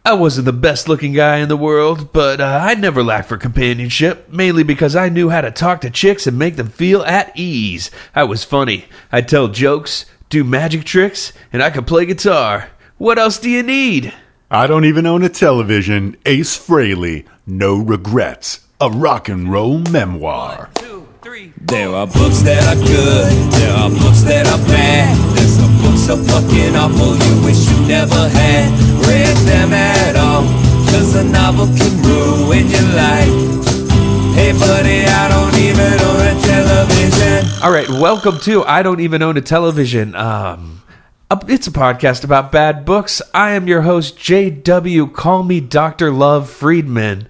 I wasn't the best looking guy in the world, but I never lacked for companionship, mainly because I knew how to talk to chicks and make them feel at ease. I was funny. I'd tell jokes, do magic tricks, and I could play guitar. What else do you need? I don't even own a television. Ace Frehley, No Regrets, a rock and roll memoir. 1, 2, 3. There are books that are good, there are books that are bad. There's some books so fucking awful you wish you never had read them at all. Cause a novel can ruin your life. Hey buddy, I don't even own a television. All right, welcome to I Don't Even Own a Television. It's a podcast about bad books. I am your host, JW. Call me Dr. Love Friedman.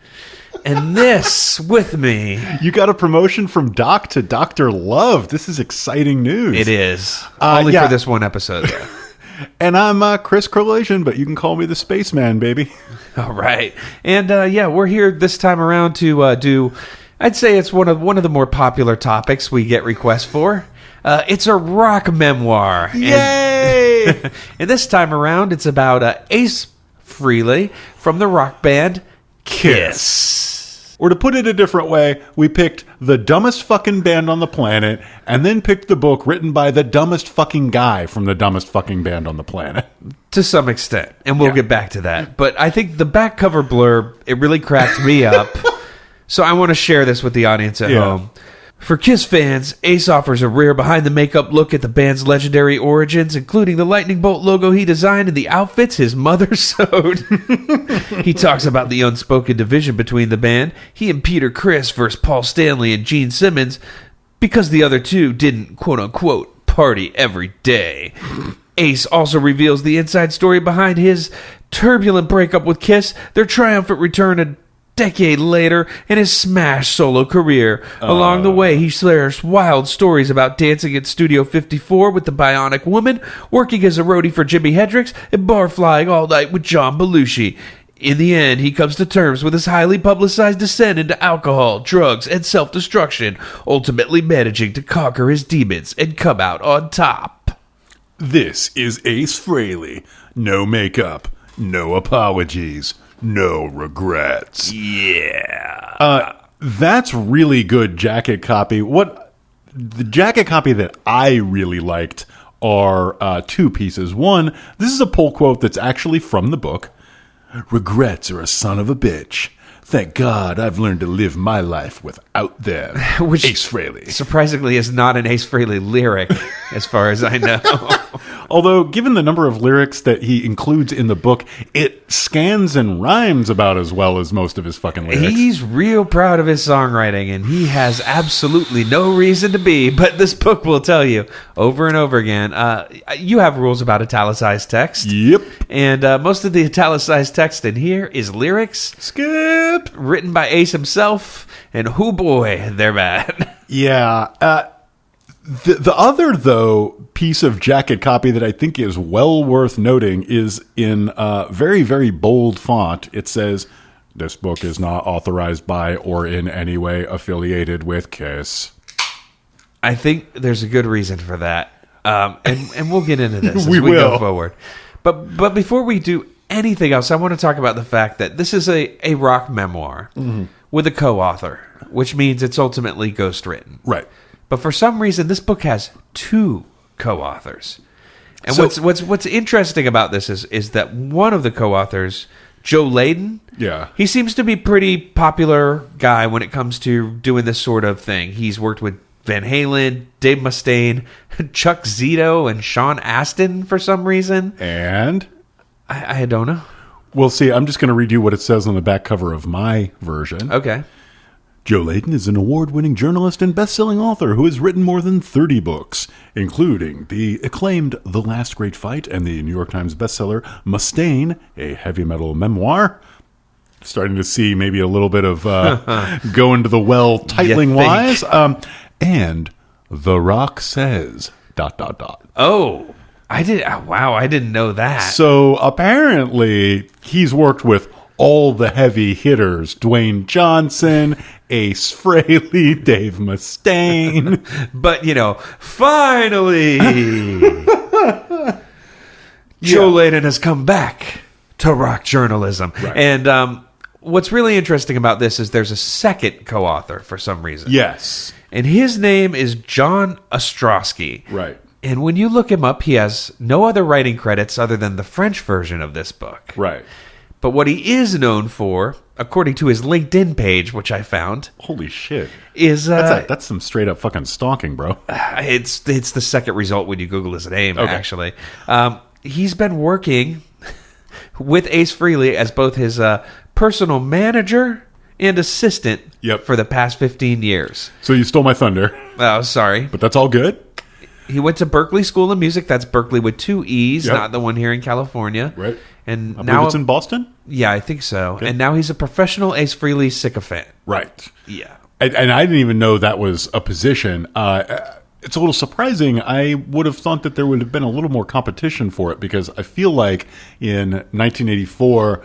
And this with me. You got a promotion from Doc to Dr. Love. This is exciting news. It is. Only for this one episode, though. And I'm Chris Correlation, but you can call me the Spaceman, baby. All right. And we're here this time around to do, I'd say it's one of the more popular topics we get requests for. It's a rock memoir. Yay! And this time around, it's about Ace Frehley from the rock band Kiss. Or to put it a different way, we picked the dumbest fucking band on the planet and then picked the book written by the dumbest fucking guy from the dumbest fucking band on the planet. To some extent, and we'll get back to that. But I think the back cover blurb, it really cracked me up. So I want to share this with the audience at home. For Kiss fans, Ace offers a rare behind-the-makeup look at the band's legendary origins, including the lightning bolt logo he designed and the outfits his mother sewed. He talks about the unspoken division between the band, he and Peter Criss versus Paul Stanley and Gene Simmons, because the other two didn't, quote-unquote, party every day. Ace also reveals the inside story behind his turbulent breakup with Kiss, their triumphant return a decade later, and his smash solo career. Along the way, he shares wild stories about dancing at Studio 54 with the Bionic Woman, working as a roadie for Jimi Hendrix, and bar flying all night with John Belushi. In the end, he comes to terms with his highly publicized descent into alcohol, drugs, and self-destruction, ultimately managing to conquer his demons and come out on top. This is Ace Frehley. No makeup, no apologies. No regrets. Yeah. That's really good jacket copy. The jacket copy that I really liked are two pieces. One, this is a pull quote that's actually from the book. Regrets are a son of a bitch. Thank God I've learned to live my life without them. Which Ace Frehley. Surprisingly is not an Ace Frehley lyric, as far as I know. Although, given the number of lyrics that he includes in the book, it scans and rhymes about as well as most of his fucking lyrics. He's real proud of his songwriting, and he has absolutely no reason to be, but this book will tell you over and over again. You have rules about italicized text. Yep. And most of the italicized text in here is lyrics. Skip. Written by Ace himself, and hoo boy, they're bad. Yeah. The other, though, piece of jacket copy that I think is well worth noting is in very, very bold font. It says, this book is not authorized by or in any way affiliated with Kiss. I think there's a good reason for that. And we'll get into this as we we will go forward. But before we do anything else, I want to talk about the fact that this is a rock memoir with a co-author, which means it's ultimately ghostwritten. Right. But for some reason, this book has two co-authors. And what's interesting about this is that one of the co-authors, Joe Layden, he seems to be pretty popular guy when it comes to doing this sort of thing. He's worked with Van Halen, Dave Mustaine, Chuck Zito, and Sean Astin for some reason. And? I don't know. Well, see, I'm just going to read you what it says on the back cover of my version. Okay. Joe Layden is an award-winning journalist and best-selling author who has written more than 30 books, including the acclaimed The Last Great Fight and the New York Times bestseller Mustaine, a heavy metal memoir. Starting to see maybe a little bit of going to the well titling-wise. And The Rock Says... ... Oh, I didn't know that. So apparently he's worked with all the heavy hitters: Dwayne Johnson, Ace Frehley, Dave Mustaine. But, finally, Joe Layden has come back to rock journalism. Right. And what's really interesting about this is there's a second co-author for some reason. Yes. And his name is John Ostrowski. Right. And when you look him up, he has no other writing credits other than the French version of this book. Right. But what he is known for, according to his LinkedIn page, which I found, Holy shit. is That's some straight up fucking stalking, bro. it's the second result when you Google his name, actually. He's been working with Ace Frehley as both his personal manager and assistant for the past 15 years. So you stole my thunder. Oh, sorry. But that's all good. He went to Berkeley School of Music. That's Berkeley with 2 E's, not the one here in California. Right. And I now believe it's in Boston? Yeah, I think so. Okay. And now he's a professional Ace Frehley sycophant. Right. Yeah. And I didn't even know that was a position. It's a little surprising. I would have thought that there would have been a little more competition for it because I feel like in 1984,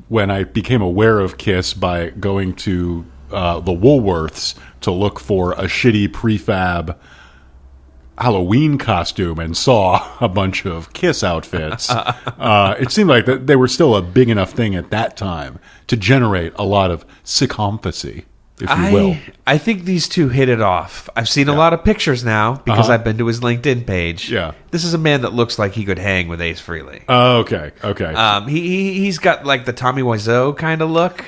when I became aware of KISS by going to the Woolworths to look for a shitty prefab Halloween costume and saw a bunch of KISS outfits, it seemed like that they were still a big enough thing at that time to generate a lot of sycophancy, if you will. I think these two hit it off. I've seen a lot of pictures now because I've been to his LinkedIn page. Yeah. This is a man that looks like he could hang with Ace Frehley. Okay. He's got like the Tommy Wiseau kind of look,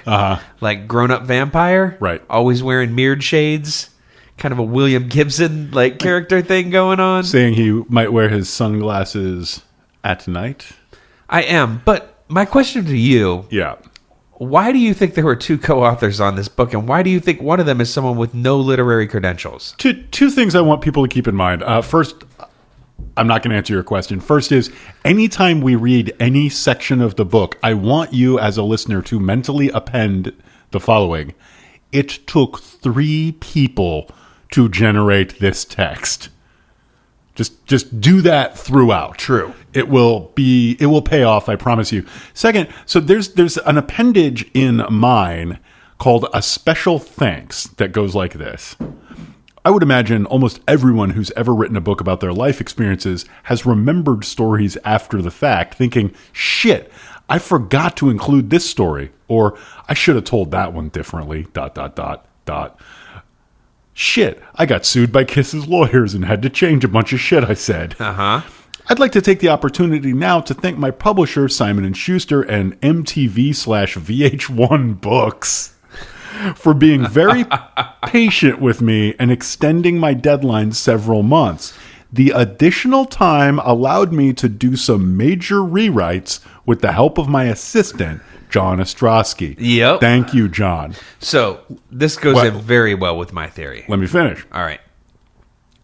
like grown-up vampire. Right. Always wearing mirrored shades. Kind of a William Gibson like character thing going on. Saying he might wear his sunglasses at night. I am, but my question to you: why do you think there were 2 co-authors on this book, and why do you think one of them is someone with no literary credentials? Two things I want people to keep in mind. First, I'm not going to answer your question. First is, anytime we read any section of the book, I want you as a listener to mentally append the following. It took 3 people to generate this text. Just do that throughout. True. It will pay off, I promise you. Second, so there's an appendage in mine called a special thanks that goes like this. I would imagine almost everyone who's ever written a book about their life experiences has remembered stories after the fact, thinking, shit, I forgot to include this story, or I should have told that one differently, ... Shit, I got sued by KISS's lawyers and had to change a bunch of shit I said. I'd like to take the opportunity now to thank my publisher, Simon & Schuster, and MTV/VH1 Books for being very patient with me and extending my deadline several months. The additional time allowed me to do some major rewrites with the help of my assistant, John Ostrowski. Yep. Thank you, John. So this goes in very well with my theory. Let me finish. All right.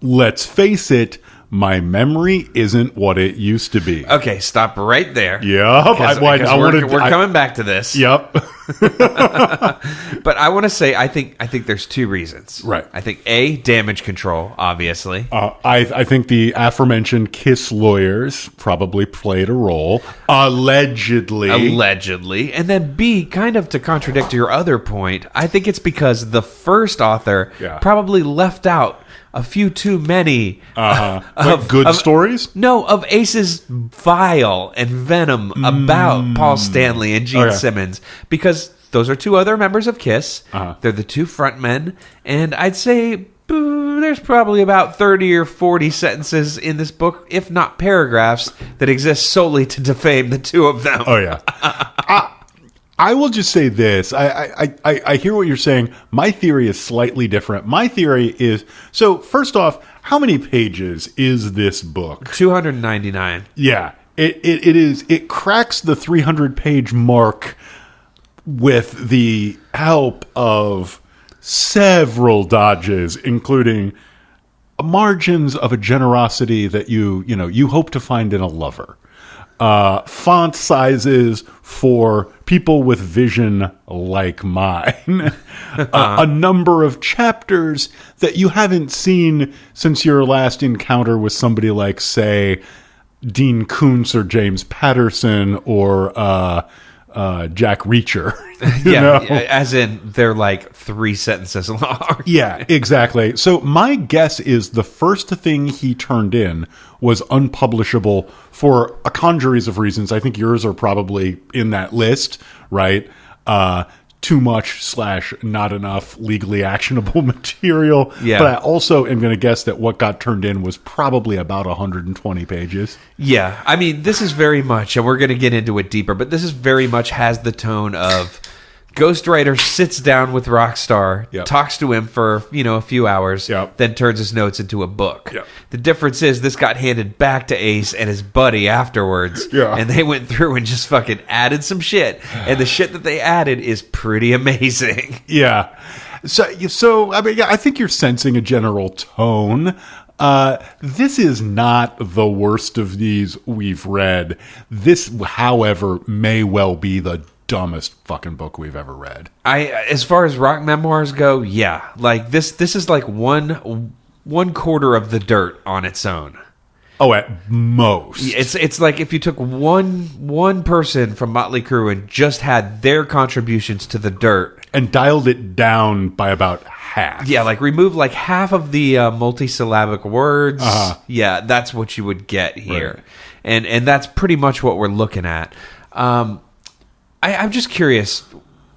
Let's face it, my memory isn't what it used to be. Okay, stop right there. Yep. We're coming back to this. Yep. But I want to say, I think there's 2 reasons. Right. I think A, damage control, obviously. I think the aforementioned KISS lawyers probably played a role. Allegedly. And then B, kind of to contradict your other point, I think it's because the first author probably left out a few too many of good stories? No, of Ace's vile and venom about Paul Stanley and Gene Simmons, because those are 2 other members of KISS. They're the 2 frontmen, and I'd say there's probably about 30 or 40 sentences in this book, if not paragraphs, that exist solely to defame the 2 of them. Oh, yeah. I will just say this. I hear what you're saying. My theory is slightly different. My theory is, so first off, how many pages is this book? 299. Yeah. It cracks the 300-page mark with the help of several dodges, including margins of a generosity that you hope to find in a lover. Font sizes for people with vision like mine. A number of chapters that you haven't seen since your last encounter with somebody like, say, Dean Koontz or James Patterson or Jack Reacher. you Yeah, know? as in they're like 3 sentences long. Yeah, exactly. So my guess is the first thing he turned in was unpublishable for a congeries of reasons. I think yours are probably in that list, right? Too much / not enough legally actionable material. Yeah. But I also am going to guess that what got turned in was probably about 120 pages. Yeah, I mean, this is very much, and we're going to get into it deeper, but this is very much has the tone of ghostwriter sits down with Rockstar, Yep. talks to him for, a few hours, Yep. then turns his notes into a book. Yep. The difference is this got handed back to Ace and his buddy afterwards, Yeah. and they went through and just fucking added some shit, and the shit that they added is pretty amazing. Yeah. So I mean, yeah, I think you're sensing a general tone. This is not the worst of these we've read. This, however, may well be the dumbest fucking book we've ever read. As far as rock memoirs go, yeah, like this is like one quarter of the dirt on its own. Oh, at most. It's like if you took one person from Motley Crue and just had their contributions to the dirt And dialed it down by about half. Yeah, like remove like half of the multisyllabic words. Yeah, that's what you would get here, Right. and that's pretty much what we're looking at. I'm just curious.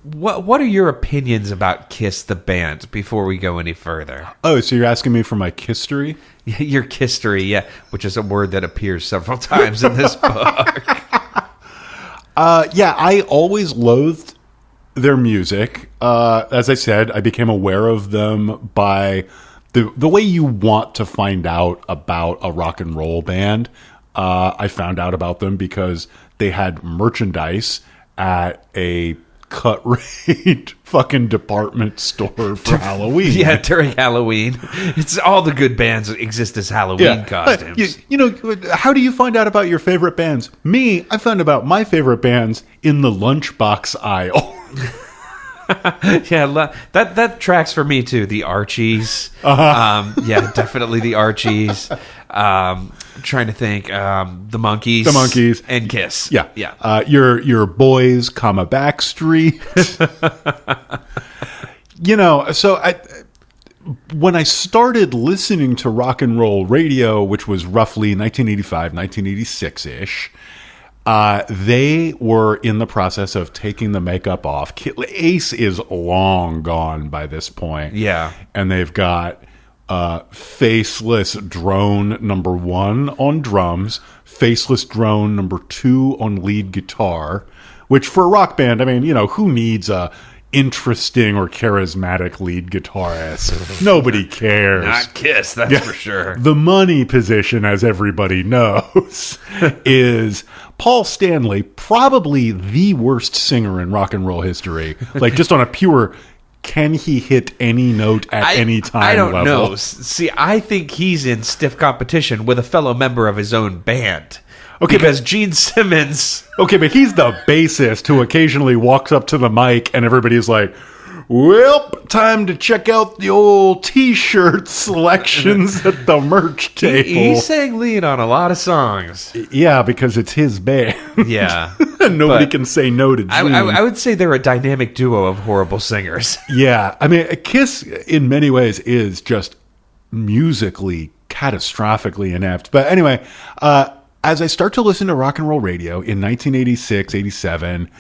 What are your opinions about Kiss the band before we go any further? Oh, so you're asking me for my history? Your history, yeah, which is a word that appears several times in this book. Yeah, I always loathed their music. As I said, I became aware of them by the way you want to find out about a rock and roll band. I found out about them because they had merchandise at a cut rate fucking department store for Halloween. Yeah, during Halloween. It's all the good bands that exist as Halloween costumes. You know, how do you find out about your favorite bands? Me, I found about my favorite bands in the lunchbox aisle. Yeah, that tracks for me too. The Archies. Yeah, definitely the Archies. Trying to think. The Monkees. The Monkees. And Kiss. Yeah. Yeah. Your boys, Backstreet. So when I started listening to rock and roll radio, which was roughly 1985, 1986-ish, they were in the process of taking the makeup off. Ace is long gone by this point. Yeah. And they've got Faceless Drone #1 on drums, Faceless Drone #2 on lead guitar, which for a rock band, I mean, who needs a interesting or charismatic lead guitarist? Nobody cares. Not Kiss, that's for sure. The money position, as everybody knows, is Paul Stanley, probably the worst singer in rock and roll history. Like, just on a pure, can he hit any note at any time I don't level? know. See, I think he's in stiff competition with a fellow member of his own band. Okay, because Gene Simmons... Okay, but he's the bassist who occasionally walks up to the mic and everybody's like, well, time to check out the old T-shirt selections at the merch table. He sang lead on a lot of songs. Yeah, because it's his band. Yeah. And nobody can say no to Gene. I would say they're a dynamic duo of horrible singers. Yeah, I mean, Kiss in many ways is just musically catastrophically inept. But anyway, as I start to listen to rock and roll radio in 1986, 87,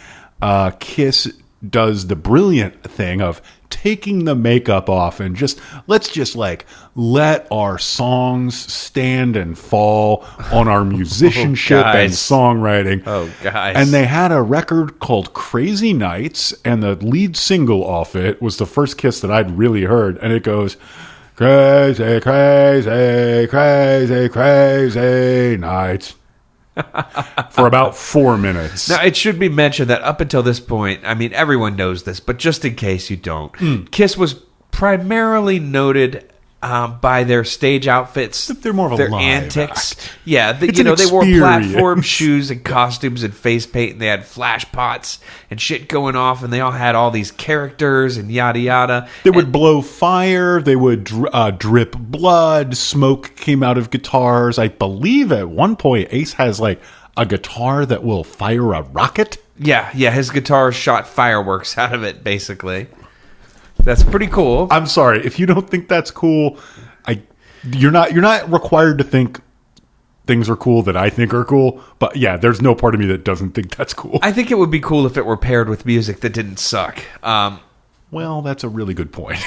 Kiss does the brilliant thing of taking the makeup off and let's just let our songs stand and fall on our musicianship and songwriting. Oh, guys. And they had a record called Crazy Nights, and the lead single off it was the first Kiss that I'd really heard, and it goes, crazy, crazy, crazy, crazy nights. For about 4 minutes. Now, it should be mentioned that up until this point, I mean, everyone knows this, but just in case you don't, Kiss was primarily noted by their stage outfits. They're more of a their live antics. act. Yeah, they wore platform shoes and costumes and face paint, and they had flash pots and shit going off, and they all had all these characters and yada yada. They would blow fire. They would drip blood. Smoke came out of guitars. I believe at one point Ace has a guitar that will fire a rocket. Yeah, his guitar shot fireworks out of it, basically. That's pretty cool. I'm sorry if you don't think that's cool. You're not required to think things are cool that I think are cool. But yeah, there's no part of me that doesn't think that's cool. I think it would be cool if it were paired with music that didn't suck. Well, that's a really good point.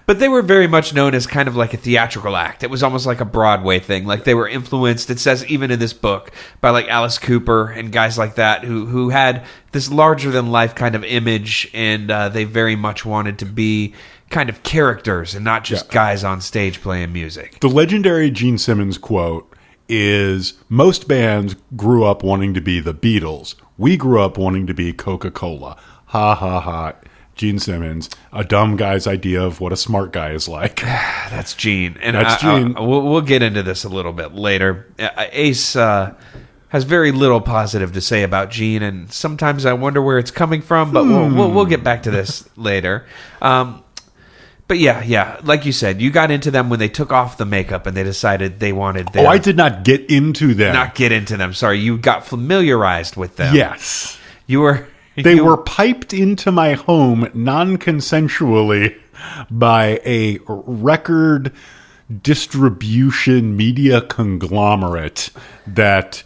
But they were very much known as kind of like a theatrical act. It was almost like a Broadway thing. Like they were influenced, it says even in this book, by like Alice Cooper and guys like that who had this larger than life kind of image, and they very much wanted to be kind of characters and not just guys on stage playing music. The legendary Gene Simmons quote is, most bands grew up wanting to be the Beatles. We grew up wanting to be Coca-Cola. Ha ha ha. Gene Simmons, a dumb guy's idea of what a smart guy is like. That's Gene. And that's Gene. We'll get into this a little bit later. Ace has very little positive to say about Gene, and sometimes I wonder where it's coming from, but we'll get back to this later. But yeah, like you said, you got into them when they took off the makeup and they decided they wanted them. Oh, I did not get into them. Not get into them. Sorry, you got familiarized with them. Yes. You were... They were piped into my home non-consensually by a record distribution media conglomerate that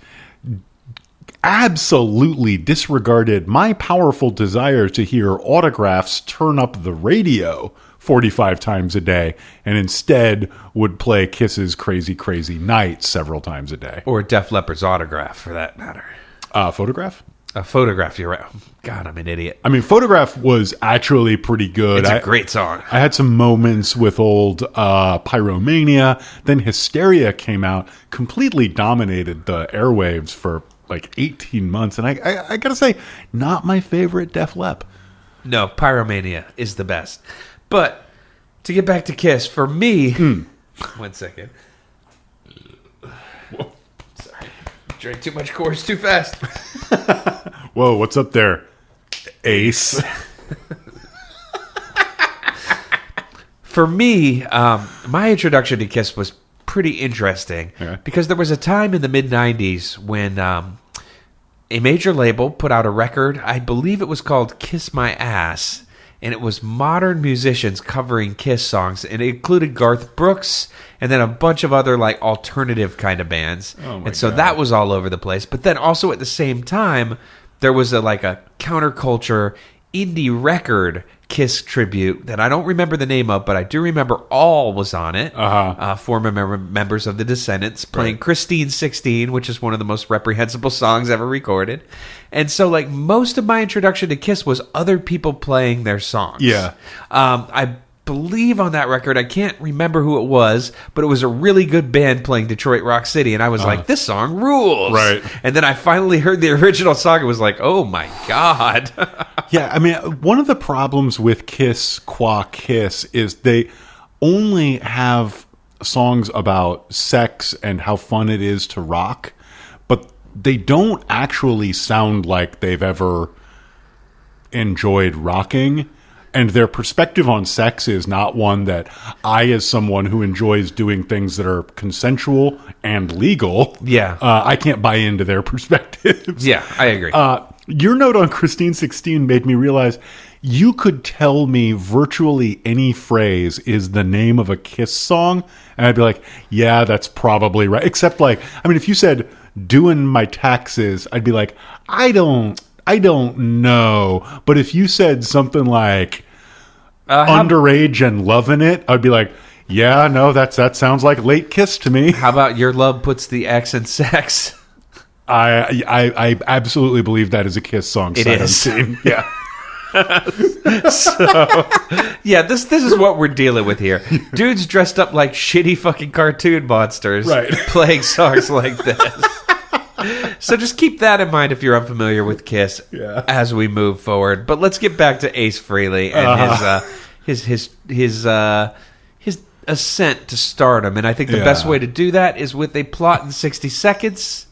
absolutely disregarded my powerful desire to hear autographs turn up the radio 45 times a day, and instead would play Kiss's Crazy Crazy Night several times a day. Or Def Leppard's Autograph, for that matter. Photograph? A Photograph, you're right. God, I'm an idiot. I mean, Photograph was actually pretty good. It's a great song. I had some moments with old Pyromania. Then Hysteria came out, completely dominated the airwaves for like 18 months. And I gotta say, not my favorite Def Lep. No, Pyromania is the best. But to get back to Kiss, for me... 1 second. Whoa. Sorry. Drank too much Coors too fast. Whoa, what's up there, Ace? For me, my introduction to Kiss was pretty interesting because there was a time in the mid-'90s when a major label put out a record. I believe it was called Kiss My Ass, and it was modern musicians covering Kiss songs, and it included Garth Brooks and then a bunch of other like alternative kind of bands. And so that was all over the place. But then also at the same time, there was a counterculture indie record Kiss tribute that I don't remember the name of, but I do remember All was on it. Former members of the Descendants playing Christine 16, which is one of the most reprehensible songs ever recorded. And so like most of my introduction to Kiss was other people playing their songs. Yeah. I believe on that record, I can't remember who it was, but it was a really good band playing Detroit Rock City, and I was like, this song rules. Right. And then I finally heard the original song, and was like, oh my God. Yeah, I mean, one of the problems with Kiss qua Kiss is they only have songs about sex and how fun it is to rock, but they don't actually sound like they've ever enjoyed rocking. And their perspective on sex is not one that I, as someone who enjoys doing things that are consensual and legal, I can't buy into their perspectives. Yeah, I agree. Your note on Christine 16 made me realize you could tell me virtually any phrase is the name of a Kiss song, and I'd be like, yeah, that's probably right. Except like, I mean, if you said doing my taxes, I'd be like, I don't know. But if you said something like underage and loving it, I'd be like, yeah, no, that sounds like late Kiss to me. How about Your Love Puts the X in Sex? I absolutely believe that is a Kiss song. It is. Yeah. So, yeah, this is what we're dealing with here. Dudes dressed up like shitty fucking cartoon monsters, playing songs like this. So just keep that in mind if you're unfamiliar with Kiss as we move forward. But let's get back to Ace Frehley and his ascent to stardom. And I think the best way to do that is with a plot in 60 seconds.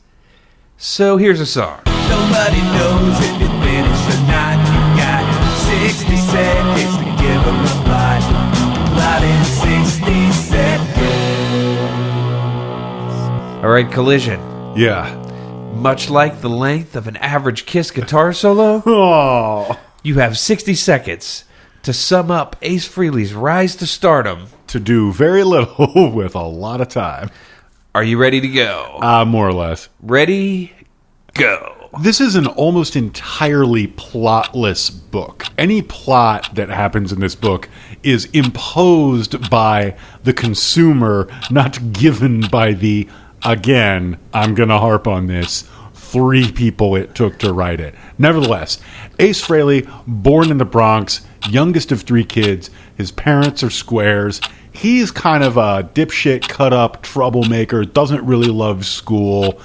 So here's a song. Nobody knows if you finish or not. You've got 60 seconds to give them a plot. Plot in 60 seconds. All right, Collision. Yeah. Much like the length of an average Kiss guitar solo, Oh. you have 60 seconds to sum up Ace Frehley's rise to stardom. To do very little with a lot of time. Are you ready to go? More or less. Ready, go. This is an almost entirely plotless book. Any plot that happens in this book is imposed by the consumer, not given by the, again, I'm going to harp on this, 3 people it took to write it. Nevertheless, Ace Frehley, born in the Bronx, youngest of 3 kids. His parents are squares. He's kind of a dipshit, cut-up troublemaker, doesn't really love school,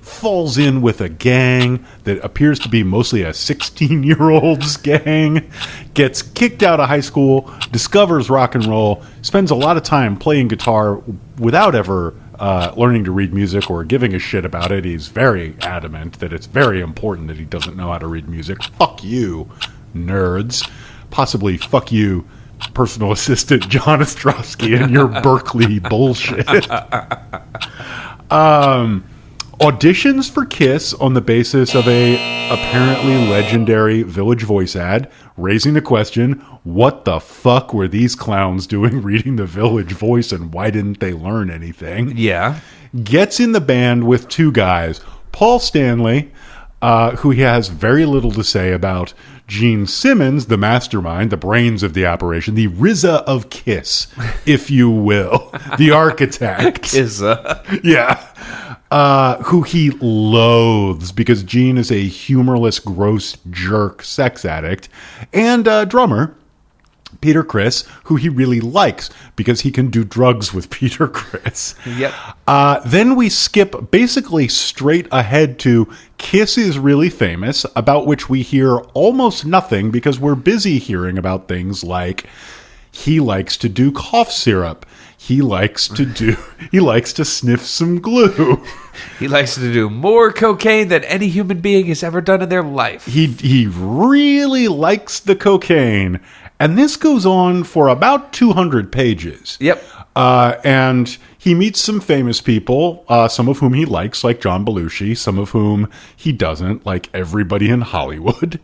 falls in with a gang that appears to be mostly a 16-year-old's gang, gets kicked out of high school, discovers rock and roll, spends a lot of time playing guitar without ever learning to read music or giving a shit about it. He's very adamant that it's very important that he doesn't know how to read music. Fuck you, nerds. Possibly fuck you, personal assistant John Ostrowski, and your Berkeley bullshit. Auditions for Kiss on the basis of a apparently legendary Village Voice ad, raising the question, what the fuck were these clowns doing reading the Village Voice and why didn't they learn anything? Yeah. Gets in the band with 2 guys, Paul Stanley, who he has very little to say about, Gene Simmons, the mastermind, the brains of the operation, the RZA of Kiss, if you will, the architect. Kizza. Yeah. Who he loathes because Gene is a humorless, gross jerk sex addict, and drummer Peter Criss, who he really likes because he can do drugs with Peter Criss. Yep. Then we skip basically straight ahead to Kiss is really famous, about which we hear almost nothing because we're busy hearing about things like he likes to do cough syrup. He likes to sniff some glue. He likes to do more cocaine than any human being has ever done in their life. He really likes the cocaine. And this goes on for about 200 pages. Yep. And he meets some famous people, some of whom he likes, like John Belushi, some of whom he doesn't, like everybody in Hollywood.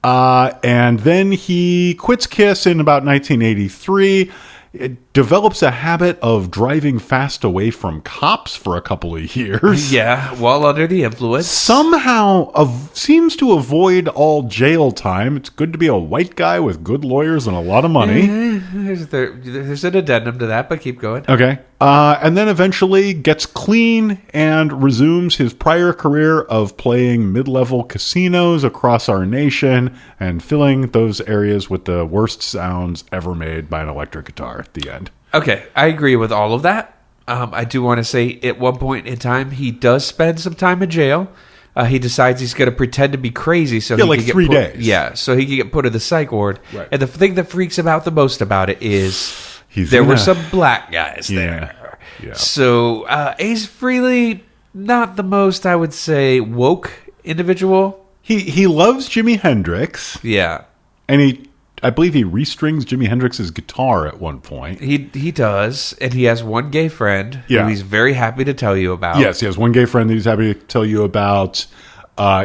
And then he quits Kiss in about 1983. It develops a habit of driving fast away from cops for a couple of years. Yeah, while under the influence. Somehow seems to avoid all jail time. It's good to be a white guy with good lawyers and a lot of money. There's an addendum to that, but keep going. Okay. And then eventually gets clean and resumes his prior career of playing mid-level casinos across our nation and filling those areas with the worst sounds ever made by an electric guitar at the end. Okay, I agree with all of that. I do want to say at one point in time, he does spend some time in jail. He decides he's going to pretend to be crazy. So he like can get 3 days. Yeah, so he can get put in the psych ward. Right. And the thing that freaks him out the most about it is there were some black guys there. Yeah. So Ace Frehley, not the most, I would say, woke individual. He loves Jimi Hendrix. Yeah. And I believe he restrings Jimi Hendrix's guitar at one point. He does, and he has one gay friend who he's very happy to tell you about. Yes, he has one gay friend that he's happy to tell you about.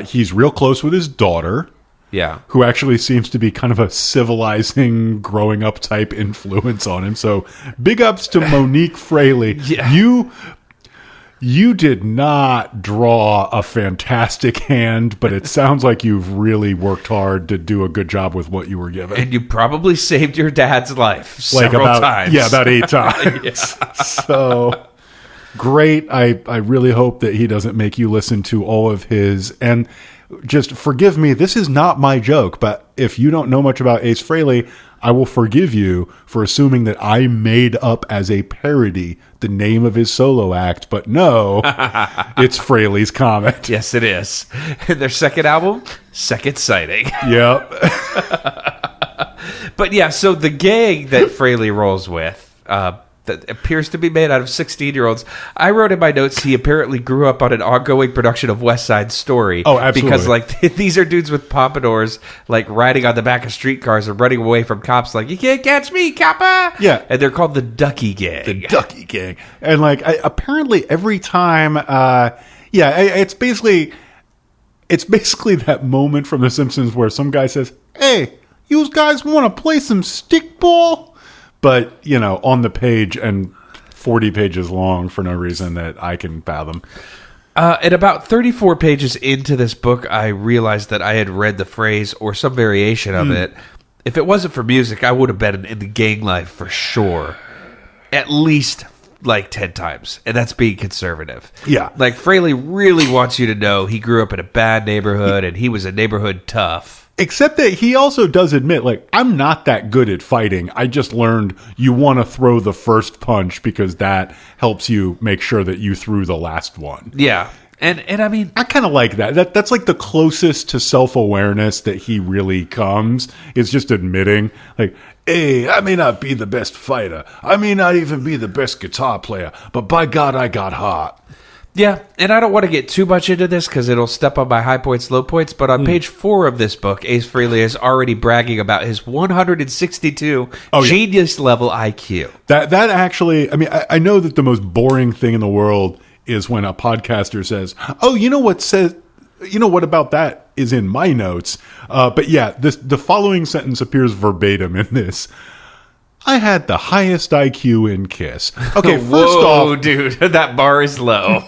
He's real close with his daughter. Yeah. Who actually seems to be kind of a civilizing, growing up type influence on him. So big ups to Monique Frehley. Yeah. You did not draw a fantastic hand, but it sounds like you've really worked hard to do a good job with what you were given. And you probably saved your dad's life several times. Yeah, about 8 times. So great. I really hope that he doesn't make you listen to all of his. And just forgive me, this is not my joke, but if you don't know much about Ace Frehley, I will forgive you for assuming that I made up as a parody the name of his solo act, but no, it's Frehley's Comet. Yes, it is. Their second album, Second Sighting. Yep. But yeah, so the gang that Frehley rolls with, that appears to be made out of 16-year-olds. I wrote in my notes he apparently grew up on an ongoing production of West Side Story. Oh, absolutely. Because these are dudes with pompadours riding on the back of streetcars and running away from cops you can't catch me, copper! Yeah. And they're called the Ducky Gang. The Ducky Gang. And apparently every time Yeah, it's basically that moment from The Simpsons where some guy says, "Hey, you guys want to play some stickball?" But, on the page and 40 pages long for no reason that I can fathom. At about 34 pages into this book, I realized that I had read the phrase or some variation of it. If it wasn't for music, I would have been in the gang life for sure. At least like 10 times. And that's being conservative. Yeah. Like, Frehley really wants you to know he grew up in a bad neighborhood and he was a neighborhood tough. Except that he also does admit, like, I'm not that good at fighting. I just learned you want to throw the first punch because that helps you make sure that you threw the last one. Yeah. And I mean, I kind of like that. That's like the closest to self-awareness that he really comes, is just admitting, like, hey, I may not be the best fighter. I may not even be the best guitar player, but by God, I got heart. yeah, and I don't want to get too much into this because it'll step on my high points, low points, but on page 4 of this book, Ace Frehley is already bragging about his 162 genius-level IQ. That actually, I mean, I know that the most boring thing in the world is when a podcaster says, "Oh, you know what about that is in my notes." But yeah, the following sentence appears verbatim in this. I had the highest IQ in KISS. Okay, first off, dude, that bar is low.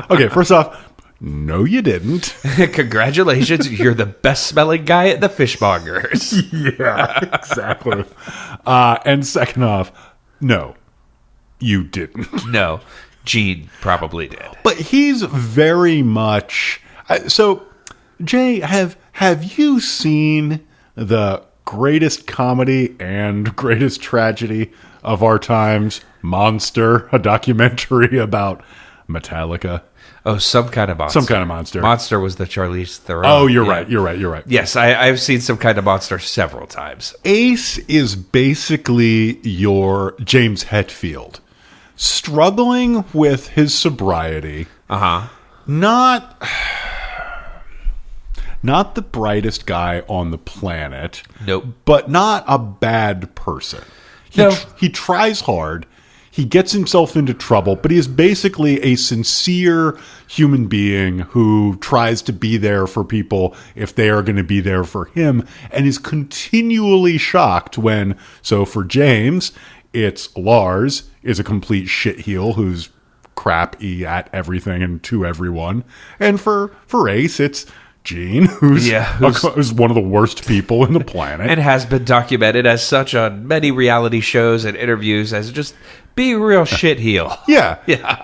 Okay, first off, no, you didn't. Congratulations, you're the best smelling guy at the fishmongers. Yeah, exactly. And second off, no, you didn't. No, Gene probably did. But he's very much so. Jay, have you seen the greatest comedy and greatest tragedy of our times, Monster, a documentary about Metallica? Oh, Some Kind of Monster. Some Kind of Monster. Monster was the Charlize Theron. Oh, you're right. You're right. Yes, I've seen Some Kind of Monster several times. Ace is basically your James Hetfield, struggling with his sobriety. Not the brightest guy on the planet. Nope. But not a bad person. No. He tries hard. He gets himself into trouble, but he is basically a sincere human being who tries to be there for people if they are going to be there for him, and is continually shocked when, so for James, it's Lars is a complete shitheel who's crappy at everything and to everyone. And for Ace, it's Gene, who's one of the worst people in the planet. And has been documented as such on many reality shows and interviews as just being a real shitheel. Yeah.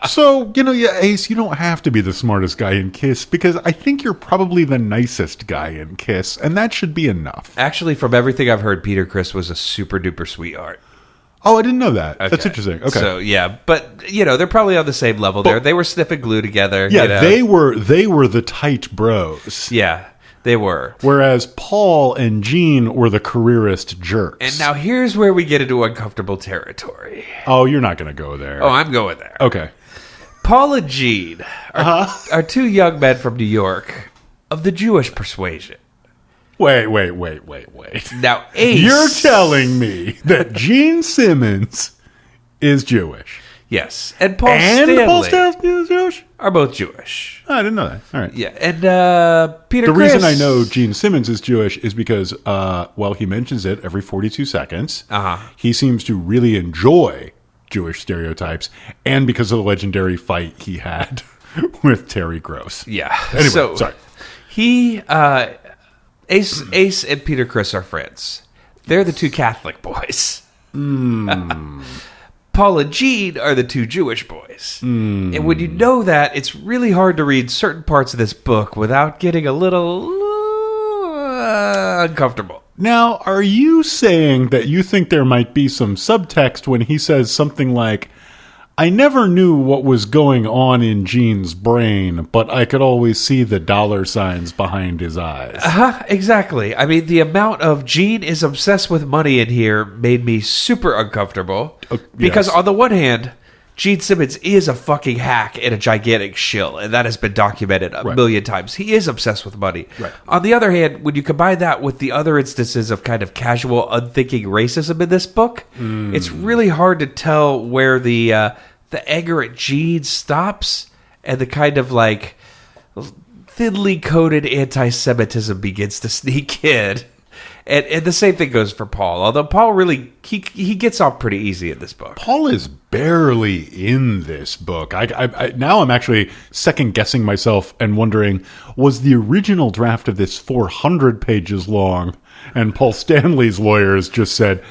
So, Ace, you don't have to be the smartest guy in KISS, because I think you're probably the nicest guy in KISS, and that should be enough. Actually, from everything I've heard, Peter Criss was a super duper sweetheart. Oh, I didn't know that. Okay. That's interesting. Okay. So, yeah, but, they're probably on the same level there. They were sniffing glue together. Yeah, they were the tight bros. Yeah, they were. Whereas Paul and Gene were the careerist jerks. And now here's where we get into uncomfortable territory. Oh, you're not going to go there. Oh, I'm going there. Okay. Paul and Gene are two young men from New York of the Jewish persuasion. Wait. Now, Ace... You're telling me that Gene Simmons is Jewish? Yes. And Paul Stanley is Jewish? are both Jewish. Oh, I didn't know that. All right. Yeah. And Peter The Criss... reason I know Gene Simmons is Jewish is because, he mentions it every 42 seconds. He seems to really enjoy Jewish stereotypes, and because of the legendary fight he had with Terry Gross. Yeah. Anyway, so, sorry. He... Ace and Peter Criss are friends. They're the two Catholic boys. Paul and Gene are the two Jewish boys. And when you know that, it's really hard to read certain parts of this book without getting a little uncomfortable. Now, are you saying that you think there might be some subtext when he says something like, I never knew what was going on in Gene's brain, but I could always see the dollar signs behind his eyes? Exactly. I mean, the amount of Gene is obsessed with money in here made me super uncomfortable. Because on the one hand, Gene Simmons is a fucking hack and a gigantic shill, and that has been documented a million times. He is obsessed with money. Right. On the other hand, when you combine that with the other instances of kind of casual, unthinking racism in this book, it's really hard to tell where the anger at Gene stops and the kind of like thinly coated anti-Semitism begins to sneak in. And the same thing goes for Paul. Although Paul really, he gets off pretty easy in this book. Paul is barely in this book. I now I'm actually second guessing myself and wondering, was the original draft of this 400 pages long? And Paul Stanley's lawyers just said,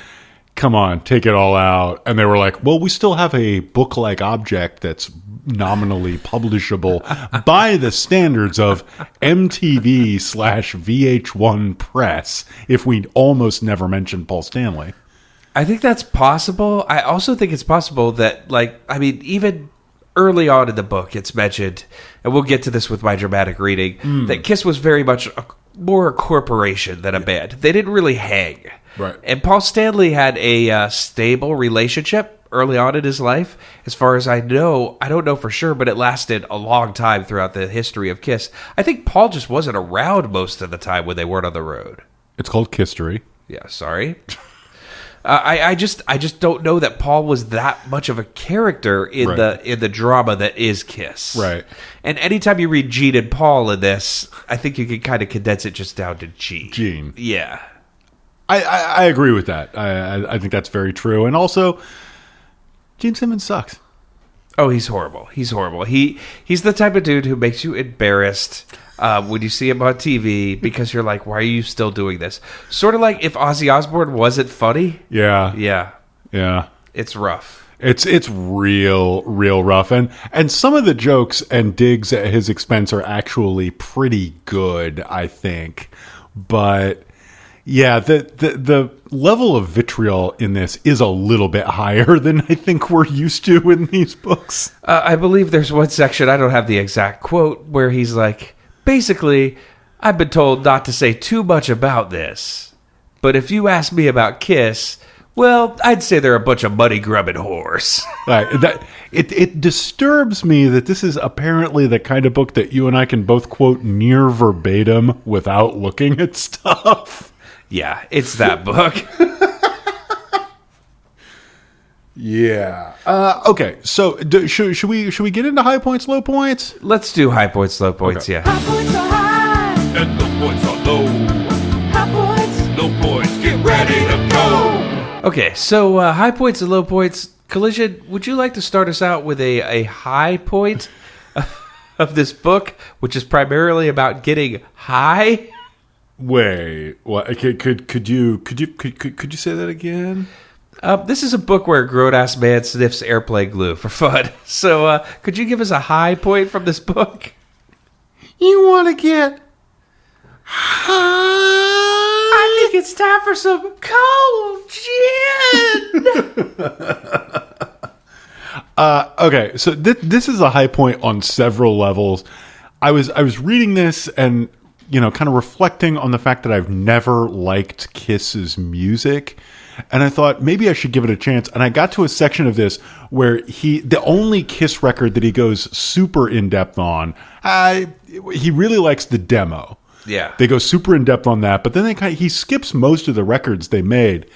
come on, take it all out. And they were like, well, we still have a book-like object that's nominally publishable by the standards of MTV/VH1 Press, if we almost never mention Paul Stanley. I think that's possible. I also think it's possible that, even early on in the book, it's mentioned, and we'll get to this with my dramatic reading, that Kiss was very much more a corporation than a band. They didn't really hang. Right. And Paul Stanley had a stable relationship early on in his life. As far as I know, I don't know for sure, but it lasted a long time throughout the history of Kiss. I think Paul just wasn't around most of the time when they weren't on the road. It's called Kisstory. Yeah, sorry. I just don't know that Paul was that much of a character in the drama that is Kiss. Right. And anytime you read Gene and Paul in this, I think you can kind of condense it just down to Gene. Gene. Yeah. I agree with that. I think that's very true. And also, Gene Simmons sucks. Oh, he's horrible. He's horrible. He's the type of dude who makes you embarrassed when you see him on TV because you're like, why are you still doing this? Sort of like if Ozzy Osbourne wasn't funny. Yeah. Yeah. It's rough. It's real rough. And some of the jokes and digs at his expense are actually pretty good, I think. But yeah, the level of vitriol in this is a little bit higher than I think we're used to in these books. I believe there's one section, I don't have the exact quote, where he's like, basically, I've been told not to say too much about this. But if you ask me about Kiss, well, I'd say they're a bunch of money-grubbing whores. Right. It disturbs me that this is apparently the kind of book that you and I can both quote near verbatim without looking at stuff. Yeah, it's that book. Yeah. Okay. So should we get into high points, low points? Let's do high points, low points. Okay. Yeah. High points are high and low points are low. High points, low points, get ready to go. Okay. So high points and low points. Clsn, would you like to start us out with a high point of this book, which is primarily about getting high? Wait, what? Could you say that again? This is a book where a grown-ass man sniffs airplane glue for fun. So, could you give us a high point from this book? You want to get high? I think it's time for some cold gin. Okay, so this is a high point on several levels. I was reading this and, kind of reflecting on the fact that I've never liked Kiss's music. And I thought maybe I should give it a chance. And I got to a section of this where the only Kiss record that he goes super in depth on, he really likes the demo. Yeah. They go super in depth on that. But then he skips most of the records they made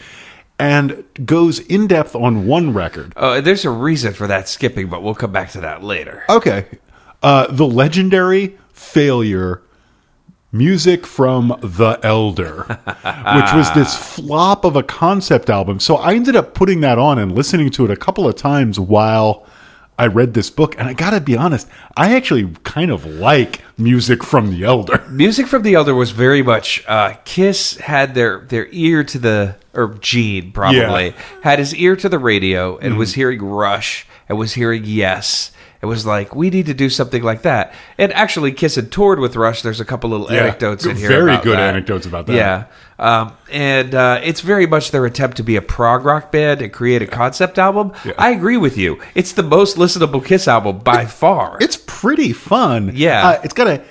and goes in depth on one record. There's a reason for that skipping, but we'll come back to that later. Okay. The legendary Failure Music from The Elder, which was this flop of a concept album. So I ended up putting that on and listening to it a couple of times while I read this book. And I got to be honest, I actually kind of like Music from The Elder. Music from The Elder was very much, Kiss had their ear to the, or Gene probably, had his ear to the radio and was hearing Rush and was hearing Yes. It was like, we need to do something like that. And actually, Kiss had toured with Rush. There's a couple little anecdotes in here very about good that. Anecdotes about that. Yeah. And it's very much their attempt to be a prog rock band and create a concept album. Yeah. I agree with you. It's the most listenable Kiss album by far. It's pretty fun. Yeah. It's got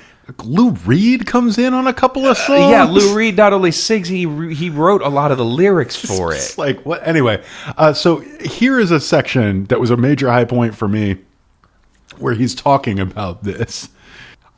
Lou Reed comes in on a couple of songs. Yeah, Lou Reed not only sings, he wrote a lot of the lyrics for it. It's like, what? Anyway, so here is a section that was a major high point for me, where he's talking about this.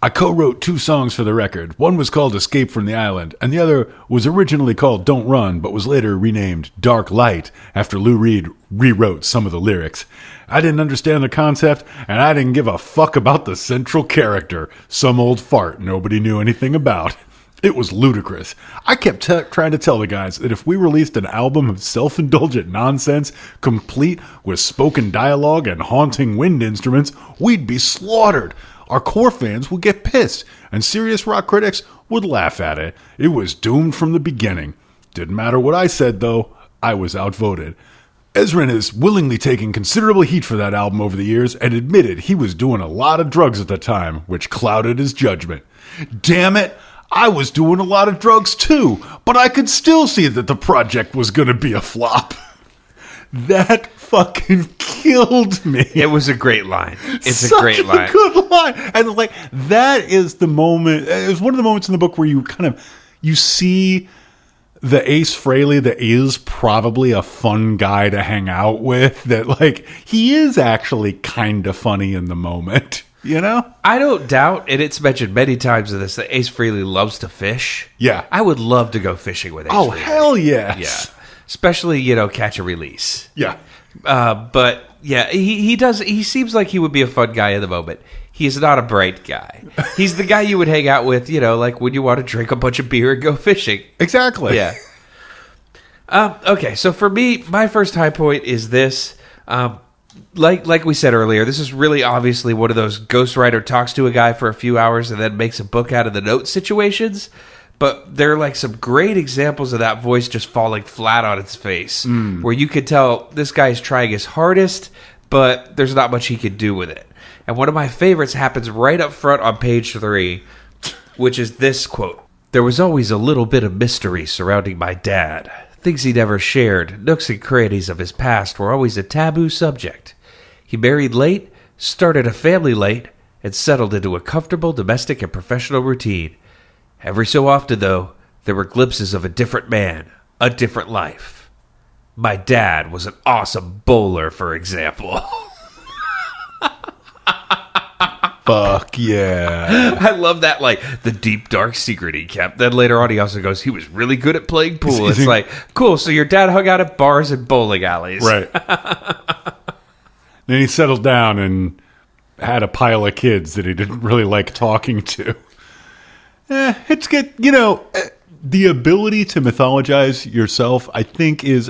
I co-wrote 2 songs for the record. One was called Escape from the Island, and the other was originally called Don't Run, but was later renamed Dark Light after Lou Reed rewrote some of the lyrics. I didn't understand the concept, and I didn't give a fuck about the central character, some old fart nobody knew anything about. It was ludicrous. I kept trying to tell the guys that if we released an album of self-indulgent nonsense, complete with spoken dialogue and haunting wind instruments, we'd be slaughtered. Our core fans would get pissed, and serious rock critics would laugh at it. It was doomed from the beginning. Didn't matter what I said, though. I was outvoted. Ezrin has willingly taken considerable heat for that album over the years and admitted he was doing a lot of drugs at the time, which clouded his judgment. Damn it! I was doing a lot of drugs too, but I could still see that the project was going to be a flop. That fucking killed me. It was a great line. It's Such a great line. Good line. And like that is the moment. It was one of the moments in the book where you see the Ace Frehley that is probably a fun guy to hang out with. That like he is actually kind of funny in the moment. You know? I don't doubt, and it's mentioned many times in this, that Ace Frehley loves to fish. Yeah. I would love to go fishing with Ace Oh, Frehley. hell yes. Yeah. Especially, catch a release. Yeah. But, yeah, he does. He seems like he would be a fun guy in the moment. He is not a bright guy. He's the guy you would hang out with, like when you want to drink a bunch of beer and go fishing. Exactly. Yeah. Okay, so for me, my first high point is this. Like we said earlier, this is really obviously one of those ghostwriter talks to a guy for a few hours and then makes a book out of the notes situations. But there are like some great examples of that voice just falling flat on its face, where you could tell this guy's trying his hardest, but there's not much he could do with it. And one of my favorites happens right up front on page 3, which is this quote. There was always a little bit of mystery surrounding my dad. Things he never shared, nooks and crannies of his past were always a taboo subject. He married late, started a family late, and settled into a comfortable domestic and professional routine. Every so often, though, there were glimpses of a different man, a different life. My dad was an awesome bowler, for example. Fuck yeah. I love that, like, the deep, dark secret he kept. Then later on, he also goes, he was really good at playing pool. It's like, cool, so your dad hung out at bars and bowling alleys. Right. Then he settled down and had a pile of kids that he didn't really like talking to. It's good. The ability to mythologize yourself, I think, is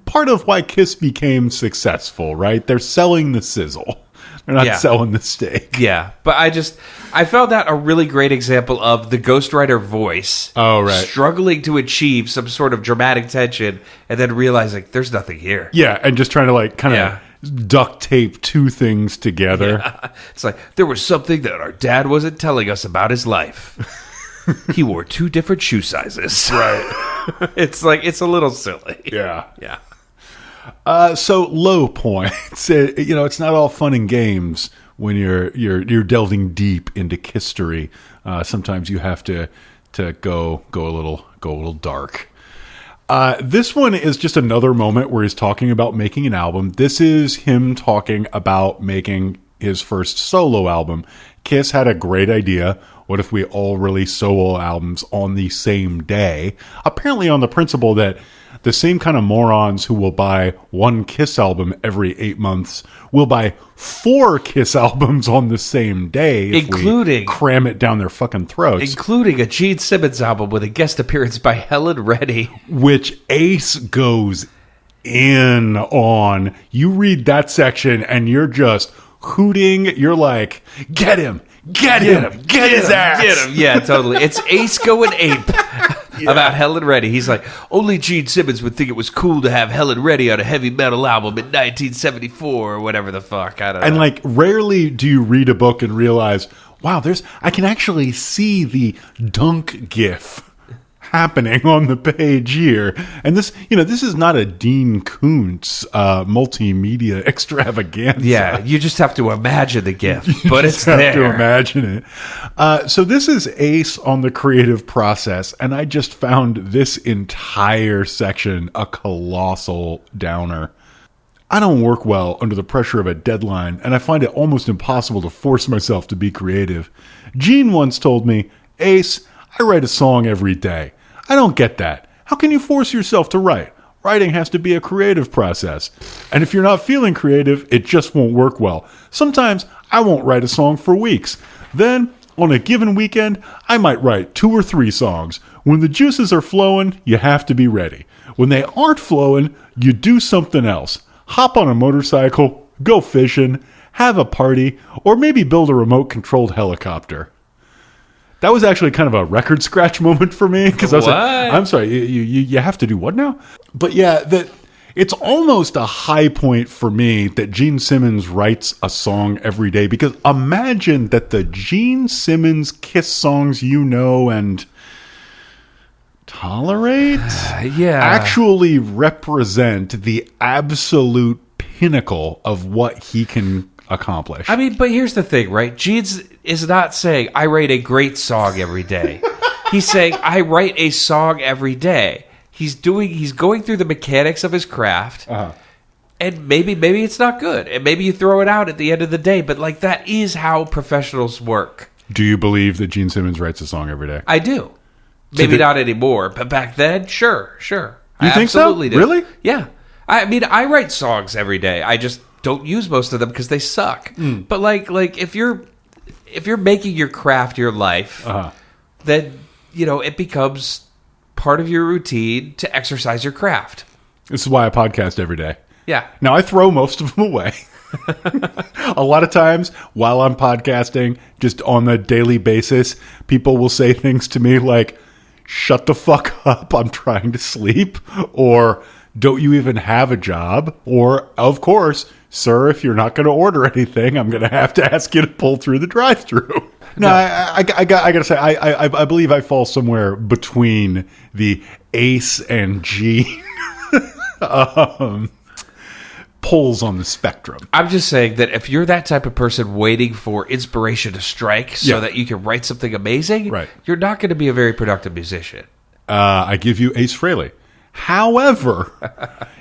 part of why Kiss became successful, right? They're selling the sizzle. They're not selling the steak. Yeah, but I found that a really great example of the ghostwriter voice struggling to achieve some sort of dramatic tension and then realizing there's nothing here. Yeah, and just trying to like kind of duct tape two things together. Yeah. It's like, there was something that our dad wasn't telling us about his life. He wore 2 different shoe sizes. Right. It's like, it's a little silly. Yeah. Yeah. So low points. It's not all fun and games when you're delving deep into history. Sometimes you have to go a little dark. This one is just another moment where he's talking about making an album. This is him talking about making his first solo album. Kiss had a great idea. What if we all release solo albums on the same day? Apparently on the principle that the same kind of morons who will buy 1 Kiss album every 8 months will buy 4 Kiss albums on the same day, including we cram it down their fucking throats. Including a Gene Simmons album with a guest appearance by Helen Reddy. Which Ace goes in on. You read that section and you're just hooting. You're like, get him, get his ass. Get him. Yeah, totally. It's Ace going ape. About Helen Reddy. He's like, only Gene Simmons would think it was cool to have Helen Reddy on a heavy metal album in 1974 or whatever the fuck. I don't know. And like, rarely do you read a book and realize, wow, I can actually see the dunk gif happening on the page here. And this is not a Dean Koontz multimedia extravaganza. Yeah, you just have to imagine the gif, but it's there. You have to imagine it. So this is Ace on the creative process, and I just found this entire section a colossal downer. I don't work well under the pressure of a deadline, and I find it almost impossible to force myself to be creative. Gene once told me, Ace, I write a song every day. I don't get that. How can you force yourself to write? Writing has to be a creative process. And if you're not feeling creative, it just won't work well. Sometimes I won't write a song for weeks. Then, on a given weekend, I might write 2 or 3 songs. When the juices are flowing, you have to be ready. When they aren't flowing, you do something else. Hop on a motorcycle, go fishing, have a party, or maybe build a remote-controlled helicopter. That was actually kind of a record scratch moment for me, because I was like, I'm sorry, you have to do what now? But yeah, it's almost a high point for me that Gene Simmons writes a song every day, because imagine that the Gene Simmons Kiss songs you know and tolerate actually represent the absolute pinnacle of what he can accomplish. I mean, but here's the thing, right? Gene is not saying, I write a great song every day. He's saying, I write a song every day. He's going through the mechanics of his craft, and maybe it's not good, and maybe you throw it out at the end of the day, but like that is how professionals work. Do you believe that Gene Simmons writes a song every day? I do. Maybe not anymore, but back then, sure. You think absolutely so? Do. Really? Yeah. I mean, I write songs every day. I just don't use most of them because they suck. But like if you're making your craft your life, then it becomes part of your routine to exercise your craft. This is why I podcast every day. Yeah. Now I throw most of them away. A lot of times while I'm podcasting, just on a daily basis, people will say things to me like, shut the fuck up, I'm trying to sleep, or don't you even have a job? Or, of course, sir, if you're not going to order anything, I'm going to have to ask you to pull through the drive-thru. No, I got to say, I believe I fall somewhere between the Ace and G poles on the spectrum. I'm just saying that if you're that type of person waiting for inspiration to strike so that you can write something amazing, you're not going to be a very productive musician. I give you Ace Frehley. However,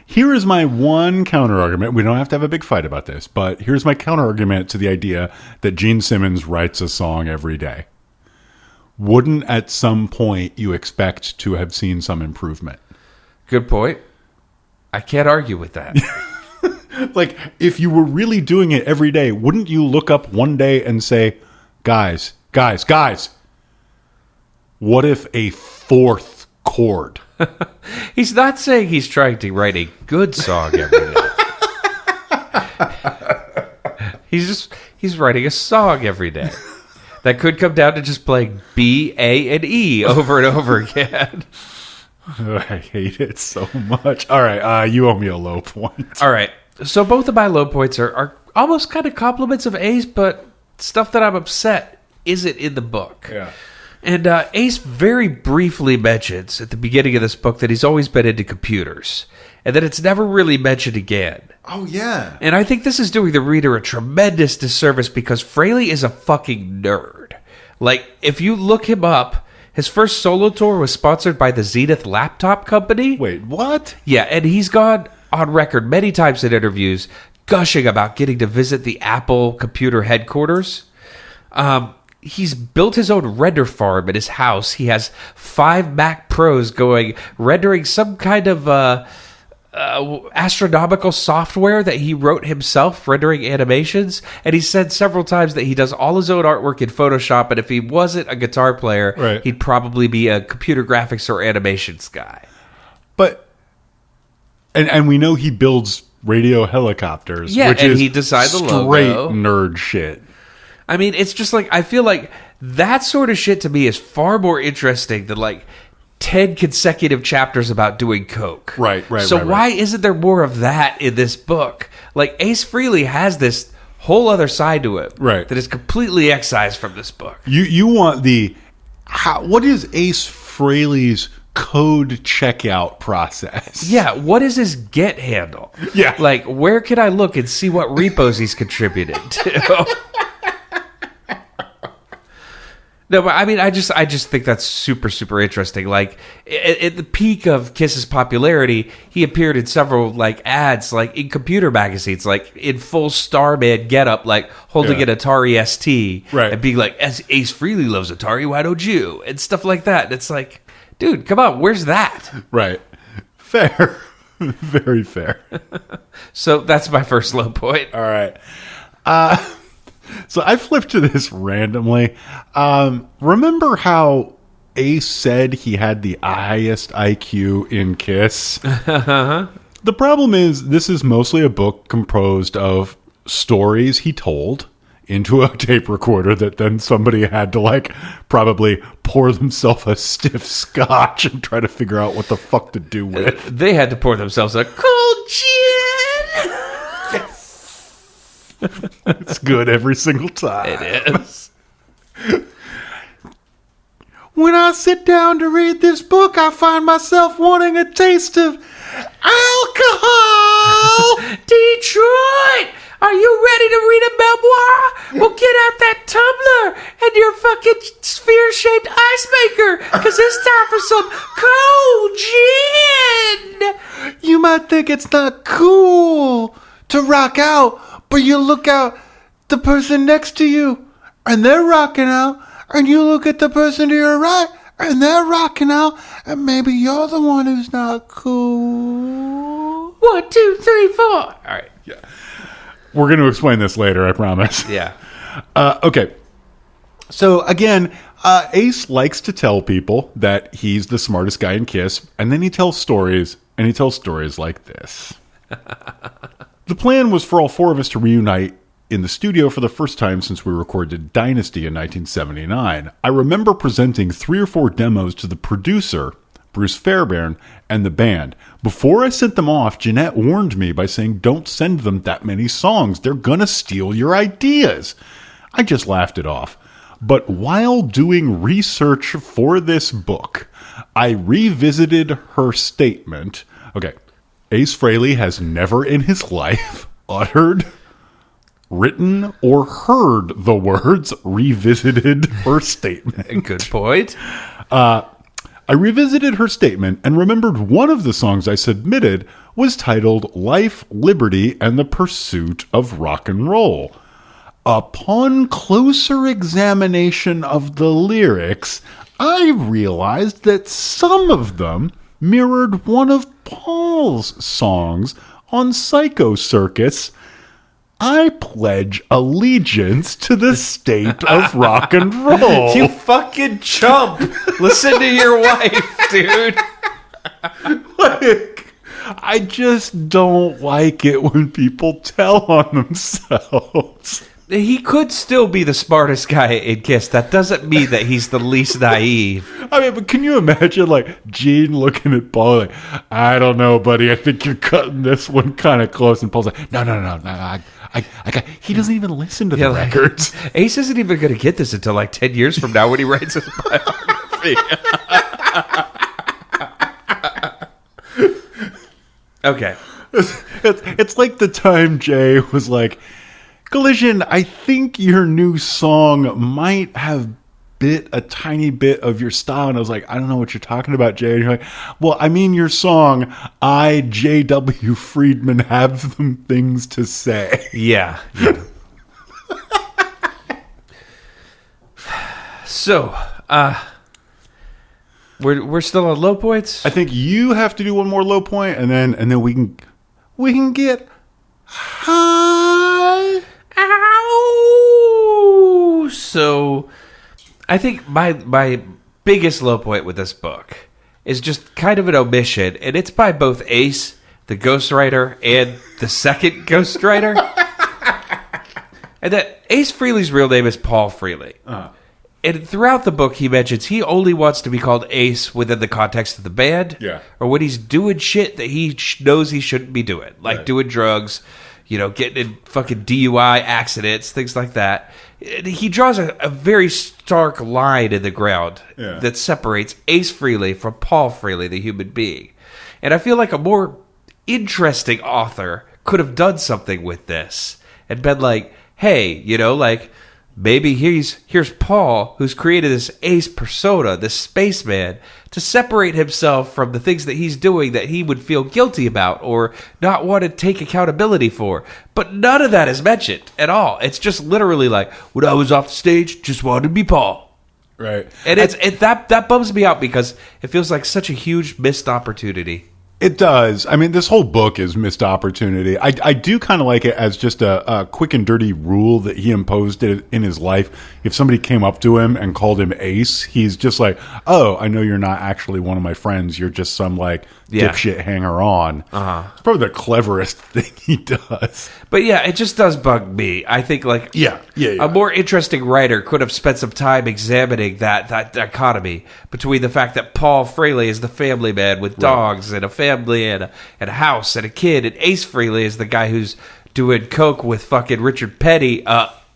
here is my one counter-argument. We don't have to have a big fight about this, but here's my counter-argument to the idea that Gene Simmons writes a song every day. Wouldn't at some point you expect to have seen some improvement? Good point. I can't argue with that. Like, if you were really doing it every day, wouldn't you look up one day and say, guys, what if a 4th chord? He's not saying he's trying to write a good song every day. He's writing a song every day. That could come down to just playing B, A, and E over and over again. I hate it so much. All right, you owe me a low point. All right. So both of my low points are almost kind of compliments of Ace, but stuff that I'm upset isn't in the book. Yeah. And Ace very briefly mentions at the beginning of this book that he's always been into computers, and that it's never really mentioned again. Oh, yeah. And I think this is doing the reader a tremendous disservice because Frehley is a fucking nerd. Like, if you look him up, his first solo tour was sponsored by the Zenith Laptop Company. Wait, what? Yeah, and he's gone on record many times in interviews gushing about getting to visit the Apple computer headquarters. He's built his own render farm at his house. He has 5 Mac Pros rendering some kind of astronomical software that he wrote himself, rendering animations. And he said several times that he does all his own artwork in Photoshop, and if he wasn't a guitar player, he'd probably be a computer graphics or animations guy. But and we know he builds radio helicopters, which and is he designed the logo. Straight nerd shit. I mean, it's just like, I feel like that sort of shit to me is far more interesting than like 10 consecutive chapters about doing coke. Right. So why isn't there more of that in this book? Like, Ace Frehley has this whole other side to it that is completely excised from this book. You want what is Ace Frehley's code checkout process? Yeah, what is his Git handle? Yeah. Like, where can I look and see what repos he's contributed to? No, but I mean, I just think that's super, super interesting. Like, at the peak of Kiss's popularity, he appeared in several, like, ads, like, in computer magazines, like, in full Starman getup, like, holding an Atari ST. Right. And being like, as Ace Frehley loves Atari, why don't you? And stuff like that. And it's like, dude, come on, where's that? Right. Fair. Very fair. So that's my first low point. All right. So I flipped to this randomly. Remember how Ace said he had the highest IQ in Kiss? The problem is, this is mostly a book composed of stories he told into a tape recorder that then somebody had to, like, probably pour themselves a stiff scotch and try to figure out what the fuck to do with. They had to pour themselves a cold gin. It's good every single time. It is. When I sit down to read this book, I find myself wanting a taste of alcohol. Detroit, are you ready to read a memoir? Well, get out that tumbler and your fucking sphere-shaped ice maker, because it's time for some cold gin. You might think it's not cool to rock out, but you look out the person next to you, and they're rocking out, and you look at the person to your right, and they're rocking out, and maybe you're the one who's not cool. 1, 2, 3, 4. All right. Yeah. We're going to explain this later, I promise. Yeah. Okay. So, again, Ace likes to tell people that he's the smartest guy in Kiss, and then he tells stories, and he tells stories like this. The plan was for all four of us to reunite in the studio for the first time since we recorded Dynasty in 1979. I remember presenting 3 or 4 demos to the producer, Bruce Fairbairn, and the band. Before I sent them off, Jeanette warned me by saying, don't send them that many songs. They're gonna steal your ideas. I just laughed it off. But while doing research for this book, I revisited her statement. Okay, Ace Frehley has never in his life uttered, written, or heard the words revisited her statement. Good point. I revisited her statement and remembered one of the songs I submitted was titled Life, Liberty, and the Pursuit of Rock and Roll. Upon closer examination of the lyrics, I realized that some of them mirrored one of Paul's songs on Psycho Circus, I pledge allegiance to the state of rock and roll. You fucking chump. Listen to your wife, dude. Like, I just don't like it when people tell on themselves. He could still be the smartest guy in Kiss. That doesn't mean that he's the least naive. I mean, but can you imagine, like, Gene looking at Paul like, I don't know, buddy, I think you're cutting this one kind of close. And Paul's like, no, I got, he doesn't even listen to the records. Ace isn't even going to get this until like 10 years from now when he writes his biography. Okay. It's like the time Jay was like, Clsn, I think your new song might have bit a tiny bit of your style. And I was like, I don't know what you're talking about, Jay. And you're like, well, I mean your song, I, J.W. Friedman, have some things to say. Yeah. So, we're still on low points? I think you have to do one more low point, and then we can get high. Ow! So, I think my biggest low point with this book is just kind of an omission, and it's by both Ace, the ghostwriter, and the second ghostwriter. And that Ace Frehley's real name is Paul Frehley. And throughout the book, he mentions he only wants to be called Ace within the context of the band. Yeah. Or when he's doing shit that he knows he shouldn't be doing. Like doing drugs, getting in fucking DUI accidents, things like that. He draws a very stark line in the ground that separates Ace Frehley from Paul Frehley, the human being. And I feel like a more interesting author could have done something with this and been like, hey, maybe here's Paul, who's created this ace persona, this spaceman, to separate himself from the things that he's doing that he would feel guilty about or not want to take accountability for. But none of that is mentioned at all. It's just literally like, when I was off the stage, just wanted to be Paul. Right. And that bums me out because it feels like such a huge missed opportunity. It does. I mean, this whole book is missed opportunity. I do kind of like it as just a quick and dirty rule that he imposed in his life. If somebody came up to him and called him Ace, he's just like, oh, I know you're not actually one of my friends. You're just some, like, dipshit hanger-on. It's probably the cleverest thing he does. But, yeah, it just does bug me. I think, like, a more interesting writer could have spent some time examining that dichotomy between the fact that Paul Frehley is the family man with dogs and a family and a house and a kid, and Ace Frehley is the guy who's doing coke with fucking Richard Petty,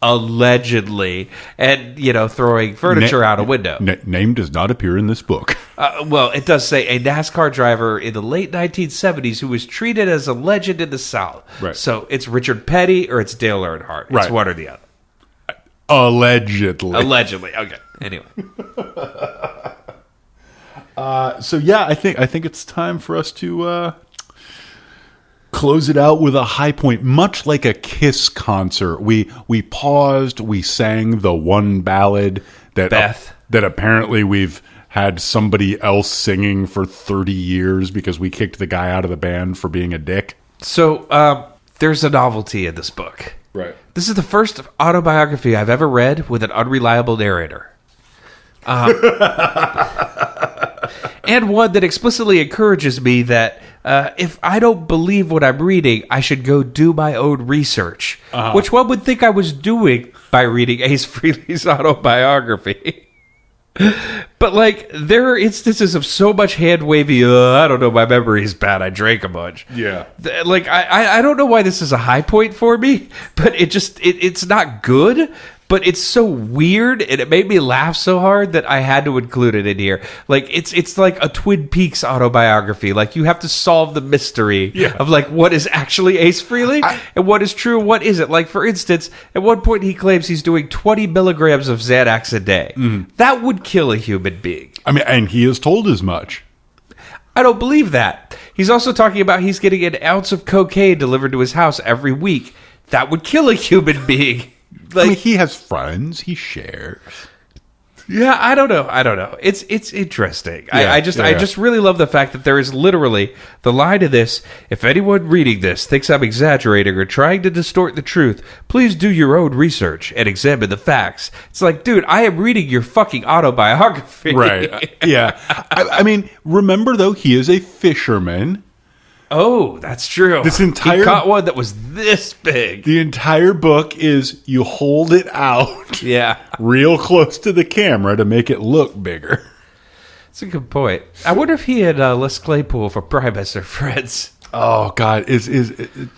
allegedly, and throwing furniture out a window. Name does not appear in this book. Well, it does say a NASCAR driver in the late 1970s who was treated as a legend in the South. Right. So it's Richard Petty or it's Dale Earnhardt. It's one or the other. Allegedly. Okay. Anyway. I think it's time for us to close it out with a high point, much like a Kiss concert. We paused, we sang the one ballad that apparently we've had somebody else singing for 30 years because we kicked the guy out of the band for being a dick. So there's a novelty in this book. Right. This is the first autobiography I've ever read with an unreliable narrator. And one that explicitly encourages me that if I don't believe what I'm reading, I should go do my own research, which one would think I was doing by reading Ace Frehley's autobiography. But, like, there are instances of so much hand-wavy, I don't know, my memory's bad, I drank a bunch. Yeah. Like, I don't know why this is a high point for me, but it's not good. But it's so weird, and it made me laugh so hard that I had to include it in here. Like, it's like a Twin Peaks autobiography. Like, you have to solve the mystery of, like, what is actually Ace Frehley and what is true and what isn't. Like, for instance, at one point he claims he's doing 20 milligrams of Xanax a day. That would kill a human being. I mean, and he has told as much. I don't believe that. He's also talking about he's getting an ounce of cocaine delivered to his house every week. That would kill a human being. Like, I mean, he has friends. He shares. Yeah, I don't know. It's interesting. I just really love the fact that there is literally the line of this. If anyone reading this thinks I'm exaggerating or trying to distort the truth, please do your own research and examine the facts. It's like, dude, I am reading your fucking autobiography. Right. Yeah. I mean, remember, though, he is a fisherman. Oh, that's true. He caught one that was this big. The entire book is you hold it out real close to the camera to make it look bigger. That's a good point. I wonder if he had Les Claypool for Primus or Friends. Oh, God.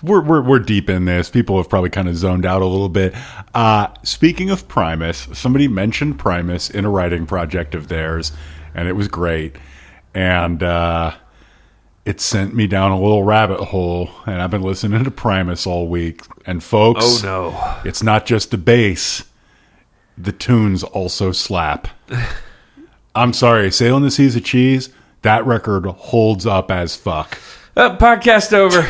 We're deep in this. People have probably kind of zoned out a little bit. Speaking of Primus, somebody mentioned Primus in a writing project of theirs, and it was great. And it sent me down a little rabbit hole, and I've been listening to Primus all week. And folks, oh no, it's not just the bass. The tunes also slap. I'm sorry, Sailing the Seas of Cheese, that record holds up as fuck. Podcast over.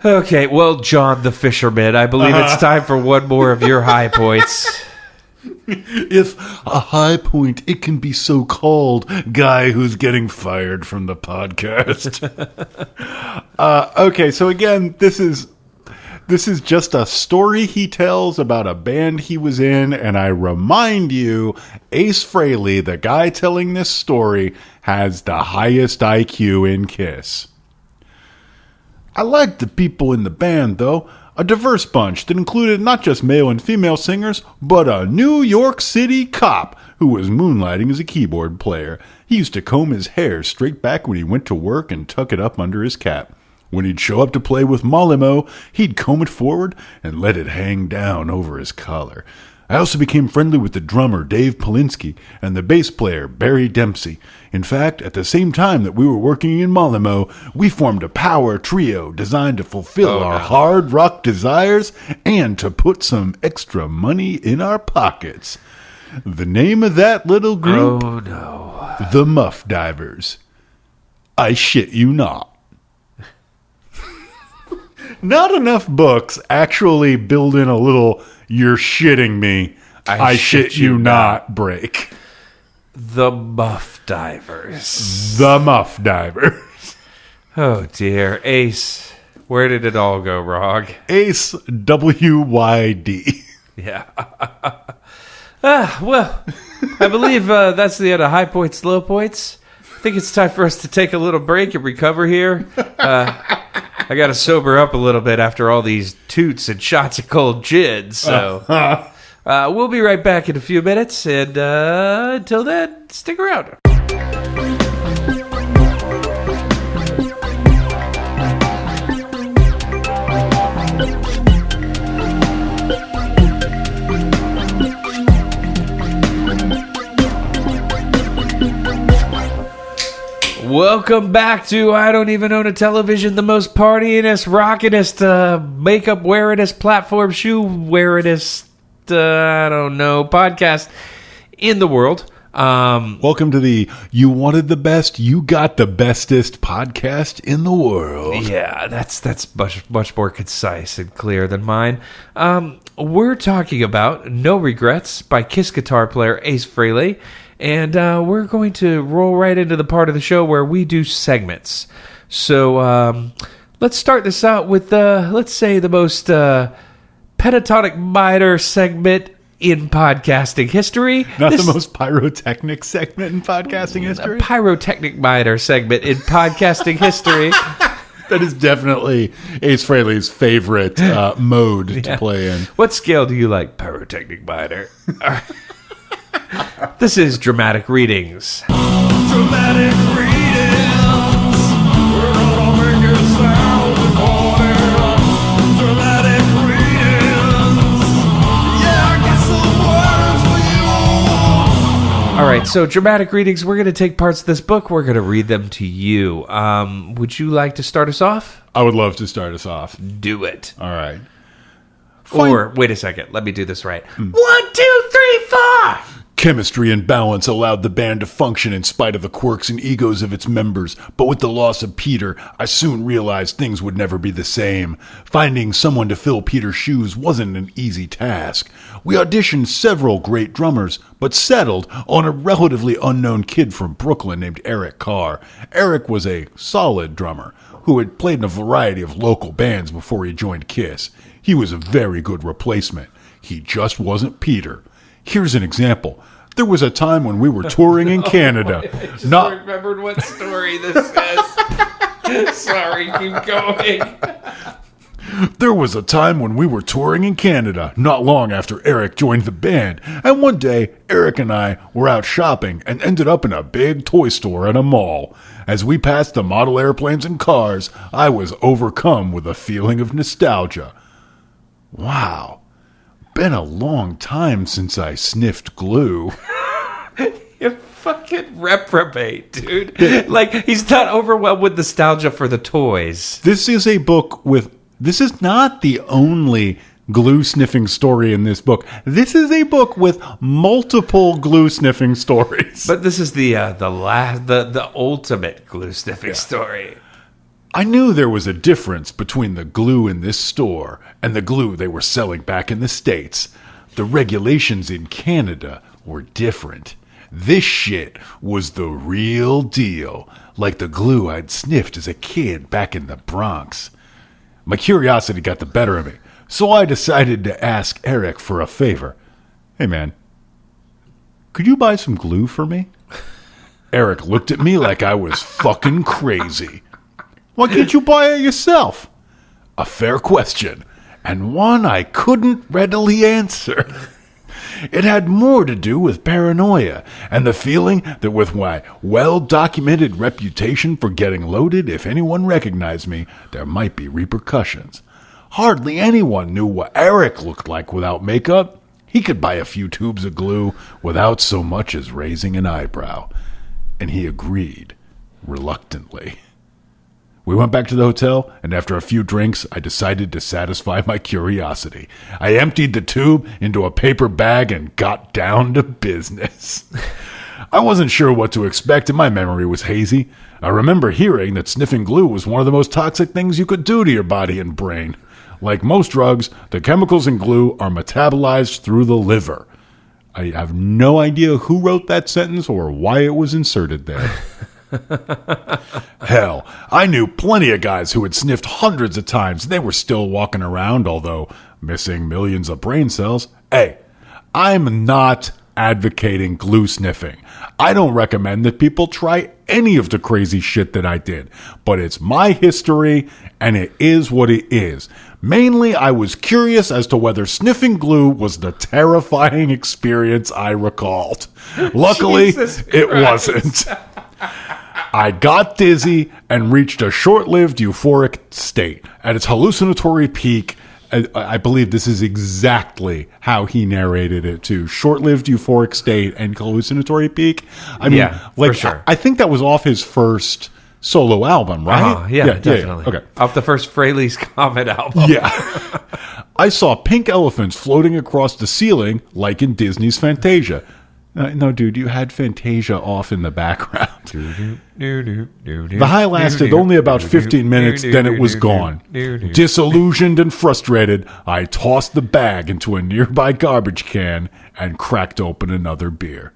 Okay, well, John the Fisherman, I believe it's time for one more of your high points. If a high point, it can be so called, guy who's getting fired from the podcast. Okay, so again, this is just a story he tells about a band he was in, and I remind you, Ace Frehley, the guy telling this story, has the highest IQ in Kiss. I liked the people in the band, though. A diverse bunch that included not just male and female singers, but a New York City cop who was moonlighting as a keyboard player. He used to comb his hair straight back when he went to work and tuck it up under his cap. When he'd show up to play with Molimo, he'd comb it forward and let it hang down over his collar. I also became friendly with the drummer, Dave Polinsky, and the bass player, Barry Dempsey. In fact, at the same time that we were working in Malimo, we formed a power trio designed to fulfill our hard rock desires and to put some extra money in our pockets. The name of that little group? Oh, no. The Muff Divers. I shit you not. Not enough books actually build in a little "you're shitting me, I shit you not" break. The Muff Divers. The Muff Divers. Oh, dear. Ace, where did it all go wrong? Ace WYD. Yeah. Well, I believe that's the end of High Points, Low Points. I think it's time for us to take a little break and recover here. I got to sober up a little bit after all these toots and shots of cold gin. So we'll be right back in a few minutes. And until then, stick around. Welcome back to I Don't Even Own a Television, the most partyingest, rockinest, makeup wearingest, platform shoe wearingest, I don't know, podcast in the world. Welcome to the You Wanted the Best, You Got the Bestest podcast in the world. Yeah, that's much more concise and clear than mine. We're talking about No Regrets by Kiss guitar player Ace Frehley. And we're going to roll right into the part of the show where we do segments. So let's start this out with, let's say, the most pentatonic miter segment in podcasting history. Not the most pyrotechnic segment in podcasting history? A pyrotechnic miter segment in podcasting history. That is definitely Ace Frehley's favorite mode to play in. What scale do you like, pyrotechnic miter? This is Dramatic Readings. Dramatic readings. We're gonna make it sound important. Dramatic readings. Yeah, I got some words for you. All right, so Dramatic Readings, we're going to take parts of this book. We're going to read them to you. Would you like to start us off? I would love to start us off. Do it. All right. Or, wait a second, let me do this right. 1, 2, 3, 4! Chemistry and balance allowed the band to function in spite of the quirks and egos of its members, but with the loss of Peter, I soon realized things would never be the same. Finding someone to fill Peter's shoes wasn't an easy task. We auditioned several great drummers, but settled on a relatively unknown kid from Brooklyn named Eric Carr. Eric was a solid drummer who had played in a variety of local bands before he joined Kiss. He was a very good replacement. He just wasn't Peter. Here's an example. There was a time when we were touring in Canada. I just remembered what story this is. Sorry, keep going. There was a time when we were touring in Canada, not long after Eric joined the band, and one day, Eric and I were out shopping and ended up in a big toy store at a mall. As we passed the model airplanes and cars, I was overcome with a feeling of nostalgia. Wow. Been a long time since I sniffed glue. You fucking reprobate, dude. Like, he's not overwhelmed with nostalgia for the toys. This is not the only glue sniffing story in this book. This is a book with multiple glue sniffing stories. But this is the ultimate glue sniffing story. I knew there was a difference between the glue in this store and the glue they were selling back in the States. The regulations in Canada were different. This shit was the real deal, like the glue I'd sniffed as a kid back in the Bronx. My curiosity got the better of me, so I decided to ask Eric for a favor. Hey man, could you buy some glue for me? Eric looked at me like I was fucking crazy. Why can't you buy it yourself? A fair question, and one I couldn't readily answer. It had more to do with paranoia and the feeling that with my well-documented reputation for getting loaded, if anyone recognized me, there might be repercussions. Hardly anyone knew what Eric looked like without makeup, He could buy a few tubes of glue without so much as raising an eyebrow. And he agreed, reluctantly. We went back to the hotel, and after a few drinks, I decided to satisfy my curiosity. I emptied the tube into a paper bag and got down to business. I wasn't sure what to expect, and my memory was hazy. I remember hearing that sniffing glue was one of the most toxic things you could do to your body and brain. Like most drugs, the chemicals in glue are metabolized through the liver. I have no idea who wrote that sentence or why it was inserted there. Hell, I knew plenty of guys who had sniffed hundreds of times and they were still walking around, although missing millions of brain cells. Hey, I'm not advocating glue sniffing. I don't recommend that people try any of the crazy shit that I did, but it's my history and it is what it is. Mainly, I was curious as to whether sniffing glue was the terrifying experience I recalled. Luckily, it wasn't. I got dizzy and reached a short-lived euphoric state. At its hallucinatory peak, I believe this is exactly how he narrated it too. Short-lived euphoric state and hallucinatory peak. I mean, for sure. I think that was off his first solo album, right? Yeah, definitely. Yeah. Okay. Off the first Frehley's Comet album. Yeah. I saw pink elephants floating across the ceiling like in Disney's Fantasia. No, dude, you had Fantasia off in the background. The high lasted only about 15 minutes, then it was gone. Disillusioned and frustrated, I tossed the bag into a nearby garbage can and cracked open another beer.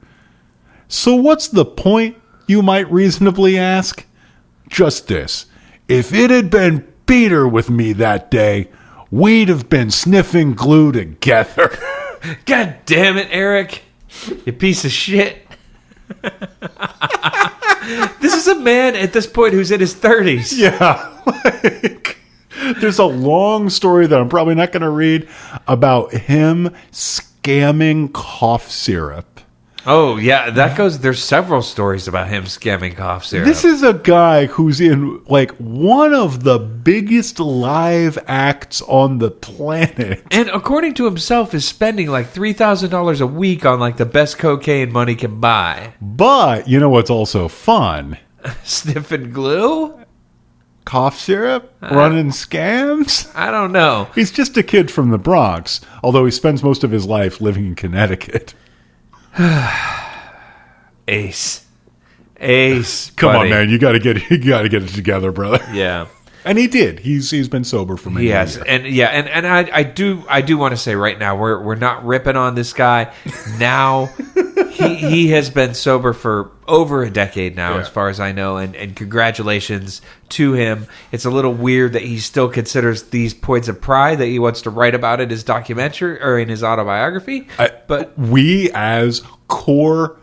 So what's the point, you might reasonably ask? Just this. If it had been Peter with me that day, we'd have been sniffing glue together. God damn it, Eric. You piece of shit. This is a man at this point who's in his 30s. Yeah. There's a long story that I'm probably not going to read about him scamming cough syrup. Oh, yeah, that goes. There's several stories about him scamming cough syrup. This is a guy who's in, like, one of the biggest live acts on the planet. And according to himself, is spending like $3,000 a week on, like, the best cocaine money can buy. But, you know what's also fun? Sniffing glue? Cough syrup? Running scams? I don't know. He's just a kid from the Bronx, although he spends most of his life living in Connecticut. Ace, come buddy. on, man! You got to get it together, brother. Yeah, and he did. He's been sober for many years. And I do want to say right now we're not ripping on this guy. Now he has been sober for over a decade now, as far as I know, and congratulations to him. It's a little weird that he still considers these points of pride that he wants to write about in his documentary or in his autobiography. But we, as core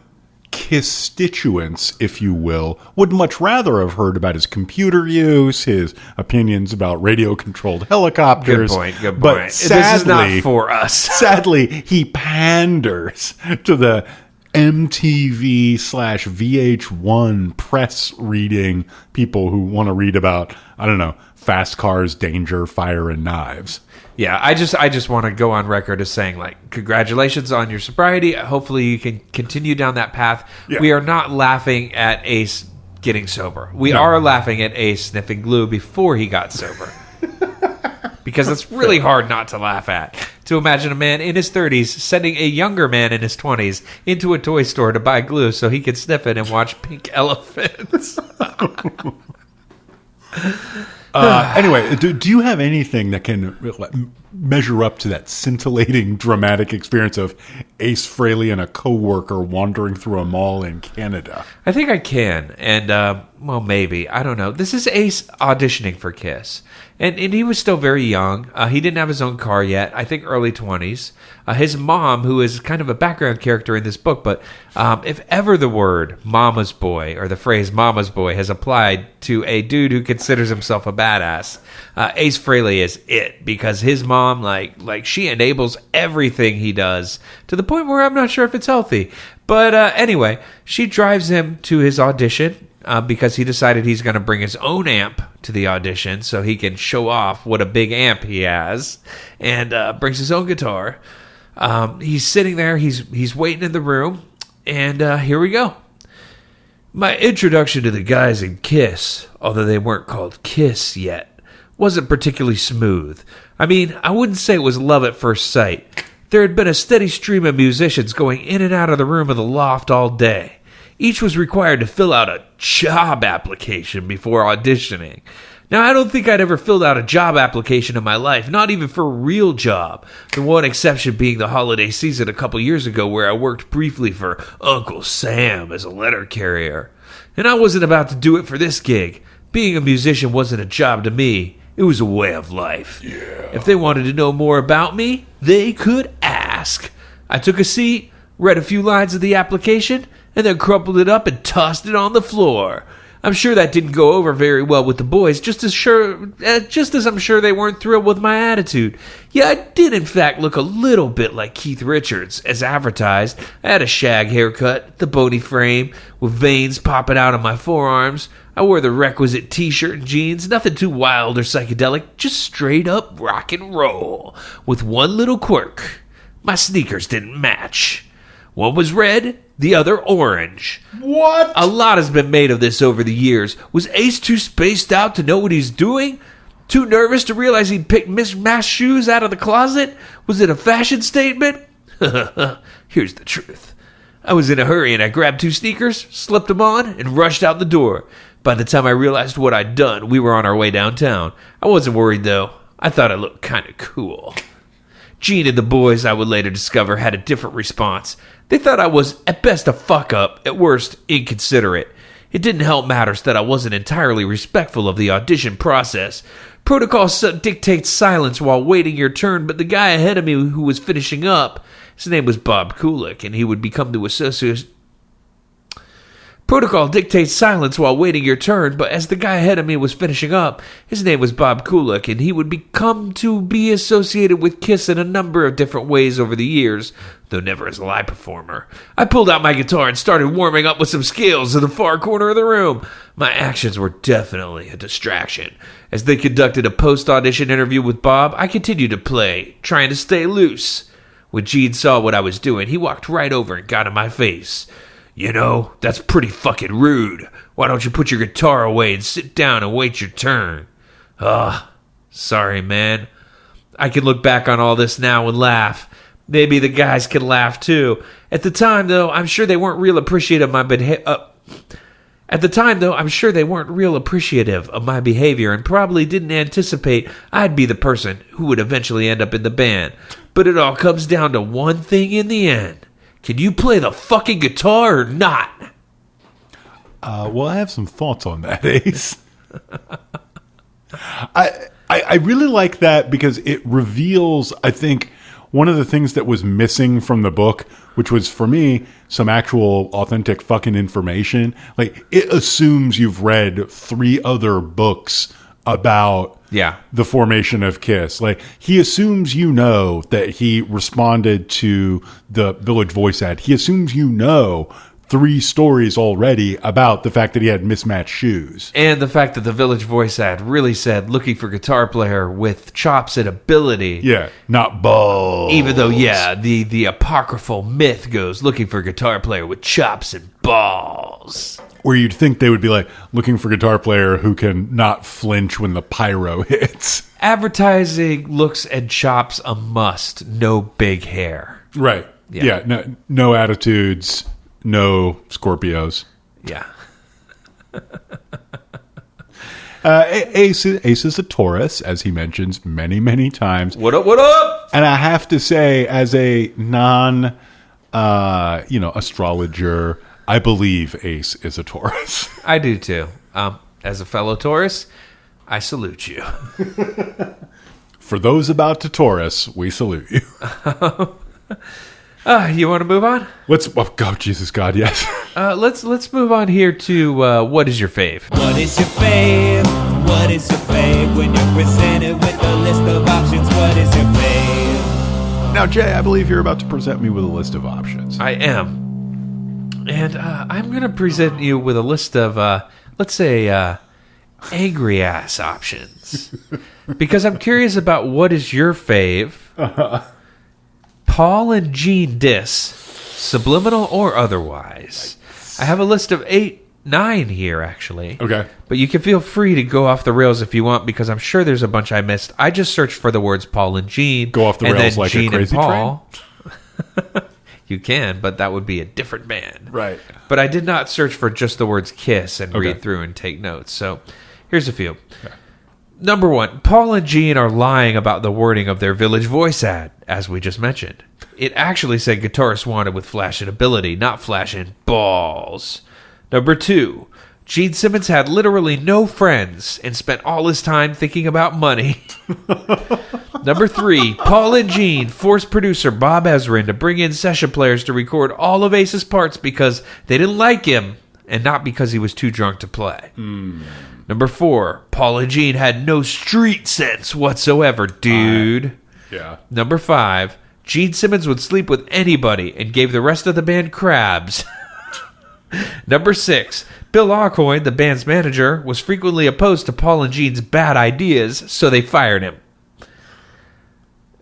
constituents, if you will, would much rather have heard about his computer use, his opinions about radio-controlled helicopters. Good point. But sadly, this is not for us. Sadly, he panders to the MTV/VH1 press reading people who want to read about, I don't know, fast cars, danger, fire, and knives. Yeah, I just want to go on record as saying, like, congratulations on your sobriety. Hopefully you can continue down that path. Yeah. We are not laughing at Ace getting sober. We are laughing at Ace sniffing glue before he got sober. Because it's really hard not to laugh at. To imagine a man in his 30s sending a younger man in his 20s into a toy store to buy glue so he could sniff it and watch pink elephants. Anyway, do you have anything that can measure up to that scintillating, dramatic experience of Ace Frehley and a coworker wandering through a mall in Canada? I think I can, and well, maybe, I don't know. This is Ace auditioning for Kiss, and he was still very young. He didn't have his own car yet. I think early 20s. His mom, who is kind of a background character in this book, but if ever the word "mama's boy" or the phrase "mama's boy" has applied to a dude who considers himself a badass, Ace Frehley is it, because his mom, like she enables everything he does to the point where I'm not sure if it's healthy. But anyway, she drives him to his audition because he decided he's going to bring his own amp to the audition so he can show off what a big amp he has, and brings his own guitar. He's sitting there. He's waiting in the room. And here we go. My introduction to the guys in Kiss, although they weren't called Kiss yet, wasn't particularly smooth. I mean, I wouldn't say it was love at first sight. There had been a steady stream of musicians going in and out of the room of the loft all day. Each was required to fill out a job application before auditioning. Now, I don't think I'd ever filled out a job application in my life, not even for a real job. The one exception being the holiday season a couple years ago where I worked briefly for Uncle Sam as a letter carrier. And I wasn't about to do it for this gig. Being a musician wasn't a job to me. It was a way of life. Yeah. If they wanted to know more about me, they could ask. I took a seat, read a few lines of the application, and then crumpled it up and tossed it on the floor. I'm sure that didn't go over very well with the boys, just as I'm sure they weren't thrilled with my attitude. Yeah, I did in fact look a little bit like Keith Richards, as advertised. I had a shag haircut, the bony frame, with veins popping out of my forearms. I wore the requisite t-shirt and jeans, nothing too wild or psychedelic, just straight up rock and roll, with one little quirk. My sneakers didn't match. One was red, the other orange. What? A lot has been made of this over the years. Was Ace too spaced out to know what he's doing? Too nervous to realize he'd picked mismatched shoes out of the closet? Was it a fashion statement? Here's the truth. I was in a hurry and I grabbed 2 sneakers, slipped them on, and rushed out the door. By the time I realized what I'd done, we were on our way downtown. I wasn't worried, though. I thought I looked kind of cool. Gene and the boys, I would later discover, had a different response. They thought I was, at best, a fuck-up, at worst, inconsiderate. It didn't help matters that I wasn't entirely respectful of the audition process. Protocol dictates silence while waiting your turn, but the guy ahead of me who was finishing up, his name was Bob Kulick, and he would become to associate... Protocol dictates silence while waiting your turn, but as the guy ahead of me was finishing up, his name was Bob Kulick, and he would become to be associated with Kiss in a number of different ways over the years, though never as a live performer. I pulled out my guitar and started warming up with some scales in the far corner of the room. My actions were definitely a distraction. As they conducted a post-audition interview with Bob, I continued to play, trying to stay loose. When Gene saw what I was doing, he walked right over and got in my face. You know, that's pretty fucking rude. Why don't you put your guitar away and sit down and wait your turn? Sorry, man. I can look back on all this now and laugh. Maybe the guys can laugh too. At the time, though, I'm sure they weren't real appreciative of my behavior and probably didn't anticipate I'd be the person who would eventually end up in the band. But it all comes down to one thing in the end. Can you play the fucking guitar or not? Well, I have some thoughts on that, Ace. I really like that because it reveals, I think, one of the things that was missing from the book, which was, for me, some actual authentic fucking information. Like, it assumes you've read 3 other books about the formation of Kiss. Like, he assumes you know that he responded to the Village Voice ad. He assumes you know 3 stories already about the fact that he had mismatched shoes. And the fact that the Village Voice ad really said looking for guitar player with chops and ability. Yeah, not balls. Even though, the apocryphal myth goes looking for guitar player with chops and balls. Where you'd think they would be like, looking for guitar player who can not flinch when the pyro hits. Advertising looks and chops a must. No big hair. Right. Yeah, no attitudes, no Scorpios. Yeah. Ace is a Taurus, as he mentions many, many times. What up, what up? And I have to say, as a astrologer, I believe Ace is a Taurus. I do too. As a fellow Taurus, I salute you. For those about to Taurus, we salute you. You want to move on? Go, Jesus God, yes. Let's move on here to what is your fave? What is your fave? What is your fave? When you're presented with a list of options, what is your fave? Now, Jay, I believe you're about to present me with a list of options. I am. And I'm going to present you with a list of, let's say, angry-ass options. Because I'm curious about what is your fave. Paul and Gene diss, subliminal or otherwise. I have a list of 9 here, actually. Okay. But you can feel free to go off the rails if you want, because I'm sure there's a bunch I missed. I just searched for the words Paul and Gene. Go off the and rails then like Gene a crazy and Paul. You can, but that would be a different band. Right. But I did not search for just the words kiss and Okay. read through and take notes. So here's a few. Okay. Number 1, Paul and Gene are lying about the wording of their Village Voice ad, as we just mentioned. It actually said guitarist wanted with flash and ability, not flash and balls. Number 2, Gene Simmons had literally no friends and spent all his time thinking about money. Number 3, Paul and Gene forced producer Bob Ezrin to bring in session players to record all of Ace's parts because they didn't like him and not because he was too drunk to play. Number 4, Paul and Gene had no street sense whatsoever, dude. Yeah. Number 5, Gene Simmons would sleep with anybody and gave the rest of the band crabs. Number 6, Bill Aucoin, the band's manager, was frequently opposed to Paul and Gene's bad ideas, so they fired him.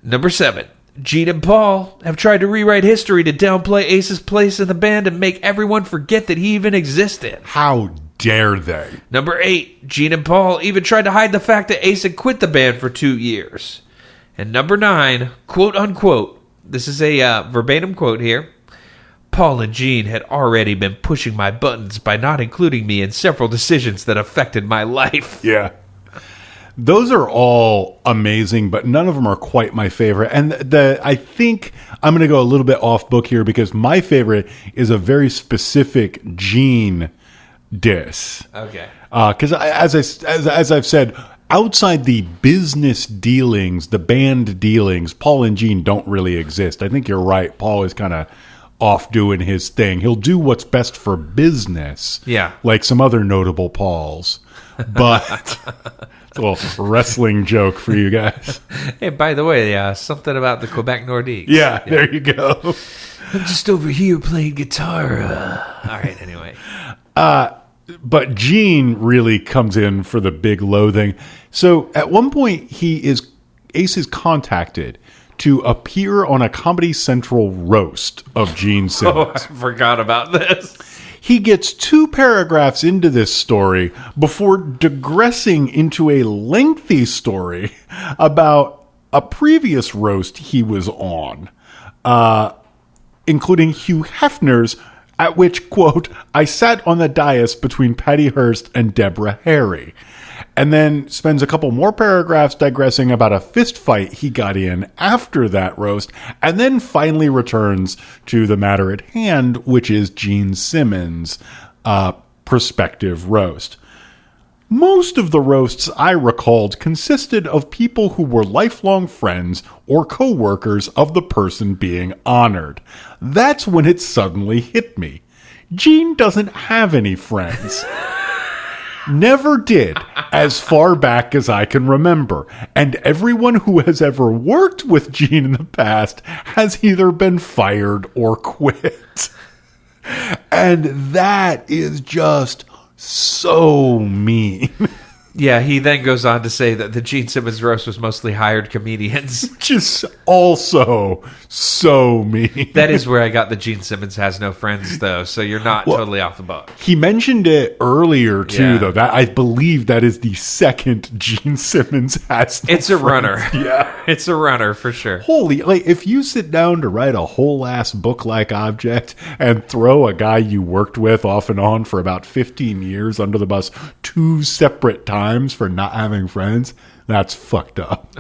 Number 7, Gene and Paul have tried to rewrite history to downplay Ace's place in the band and make everyone forget that he even existed. How dare they? Number 8, Gene and Paul even tried to hide the fact that Ace had quit the band for 2 years. And number 9, quote unquote, this is a verbatim quote here, Paul and Gene had already been pushing my buttons by not including me in several decisions that affected my life. Yeah. Those are all amazing, but none of them are quite my favorite. And I think I'm going to go a little bit off book here because my favorite is a very specific Gene diss. Okay. Because as I've said, outside the business dealings, the band dealings, Paul and Gene don't really exist. I think you're right. Paul is kind of off doing his thing. He'll do what's best for business. Yeah. Like some other notable Pauls. But it's a little wrestling joke for you guys. Hey, by the way, something about the Quebec Nordiques. Yeah, there you go. I'm just over here playing guitar. All right, anyway. But Gene really comes in for the big loathing. So at one point, Ace is contacted to appear on a Comedy Central roast of Gene Simmons. Oh, I forgot about this. He gets 2 paragraphs into this story before digressing into a lengthy story about a previous roast he was on, including Hugh Hefner's, at which, quote, I sat on the dais between Patty Hearst and Deborah Harry. And then spends a couple more paragraphs digressing about a fist fight he got in after that roast, and then finally returns to the matter at hand, which is Gene Simmons' prospective roast. Most of the roasts I recalled consisted of people who were lifelong friends or co-workers of the person being honored. That's when it suddenly hit me. Gene doesn't have any friends. Never did, as far back as I can remember. And everyone who has ever worked with Gene in the past has either been fired or quit. And that is just so mean. Yeah, he then goes on to say that the Gene Simmons roast was mostly hired comedians. Which is also so mean. That is where I got the Gene Simmons has no friends, though, so you're not totally off the book. He mentioned it earlier, too, Yeah. though. That I believe that is the second Gene Simmons has no It's a friends. runner. Yeah. It's a runner, for sure. Holy, if you sit down to write a whole ass book-like object and throw a guy you worked with off and on for about 15 years under the bus 2 separate times for not having friends, that's fucked up.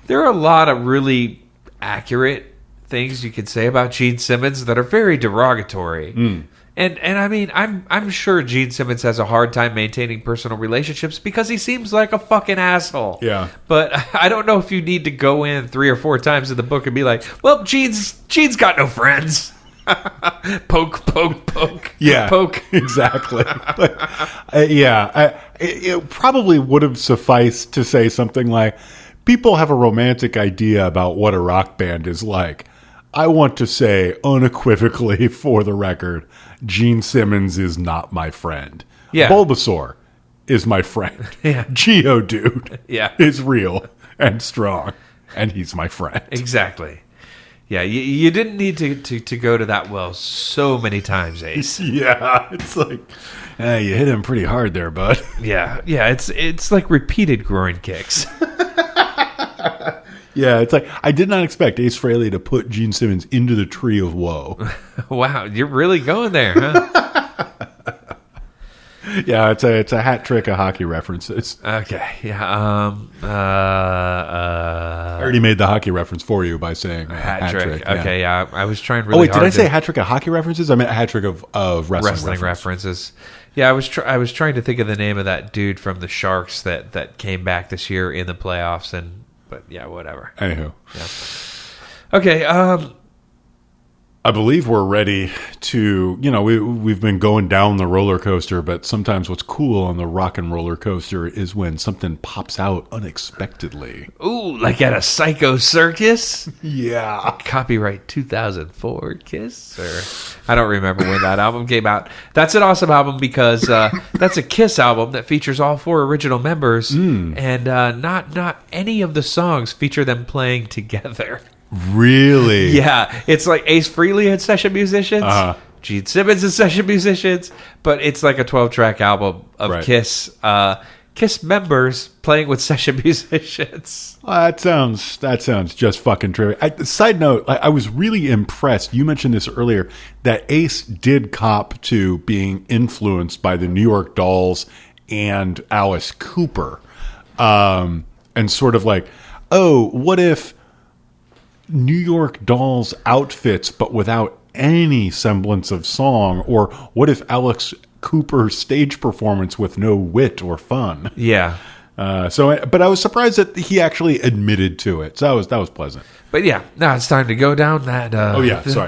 There are a lot of really accurate things you could say about Gene Simmons that are very derogatory. And I mean, I'm sure Gene Simmons has a hard time maintaining personal relationships because he seems like a fucking asshole. Yeah. But I don't know if you need to go in 3 or 4 times in the book and be like, well, Gene's got no friends. Poke, poke, poke. Yeah, Poke. exactly. It probably would have sufficed to say something like, people have a romantic idea about what a rock band is like. I want to say unequivocally, for the record, Gene Simmons is not my friend. Yeah. Bulbasaur is my friend. Yeah. Geodude Yeah. is real and strong, and he's my friend. Exactly. Yeah, you didn't need to go to that well so many times, Ace. Yeah, it's like, you hit him pretty hard there, bud. Yeah, it's like repeated groin kicks. Yeah, it's like, I did not expect Ace Frehley to put Gene Simmons into the tree of woe. Wow, you're really going there, huh? Yeah, it's a hat trick of hockey references. Okay, yeah. I already made the hockey reference for you by saying hat trick. Yeah. Okay, yeah. I was trying really hard. Did I say hat trick of hockey references? I meant a hat trick of wrestling references. Yeah, I was trying to think of the name of that dude from the Sharks that came back this year in the playoffs, but yeah, whatever. Anywho. Yeah. Okay, I believe we're ready to, we've been going down the roller coaster, but sometimes what's cool on the rock and roller coaster is when something pops out unexpectedly. ooh, like at a Psycho Circus? Yeah. Copyright 2004 Kiss? Or I don't remember when that album came out. That's an awesome album because that's a Kiss album that features all 4 original members, and not any of the songs feature them playing together. Really? Yeah, it's like Ace Frehley had session musicians, Gene Simmons is session musicians, but it's like a 12-track album of Kiss members playing with session musicians. That sounds just fucking terrific. Side note, I was really impressed. You mentioned this earlier, that Ace did cop to being influenced by the New York Dolls and Alice Cooper, and sort of like, oh, what if New York Dolls outfits, but without any semblance of song? Or what if Alex Cooper's stage performance with no wit or fun? Yeah. But I was surprised that he actually admitted to it. So that was pleasant. But yeah, now it's time to go down that.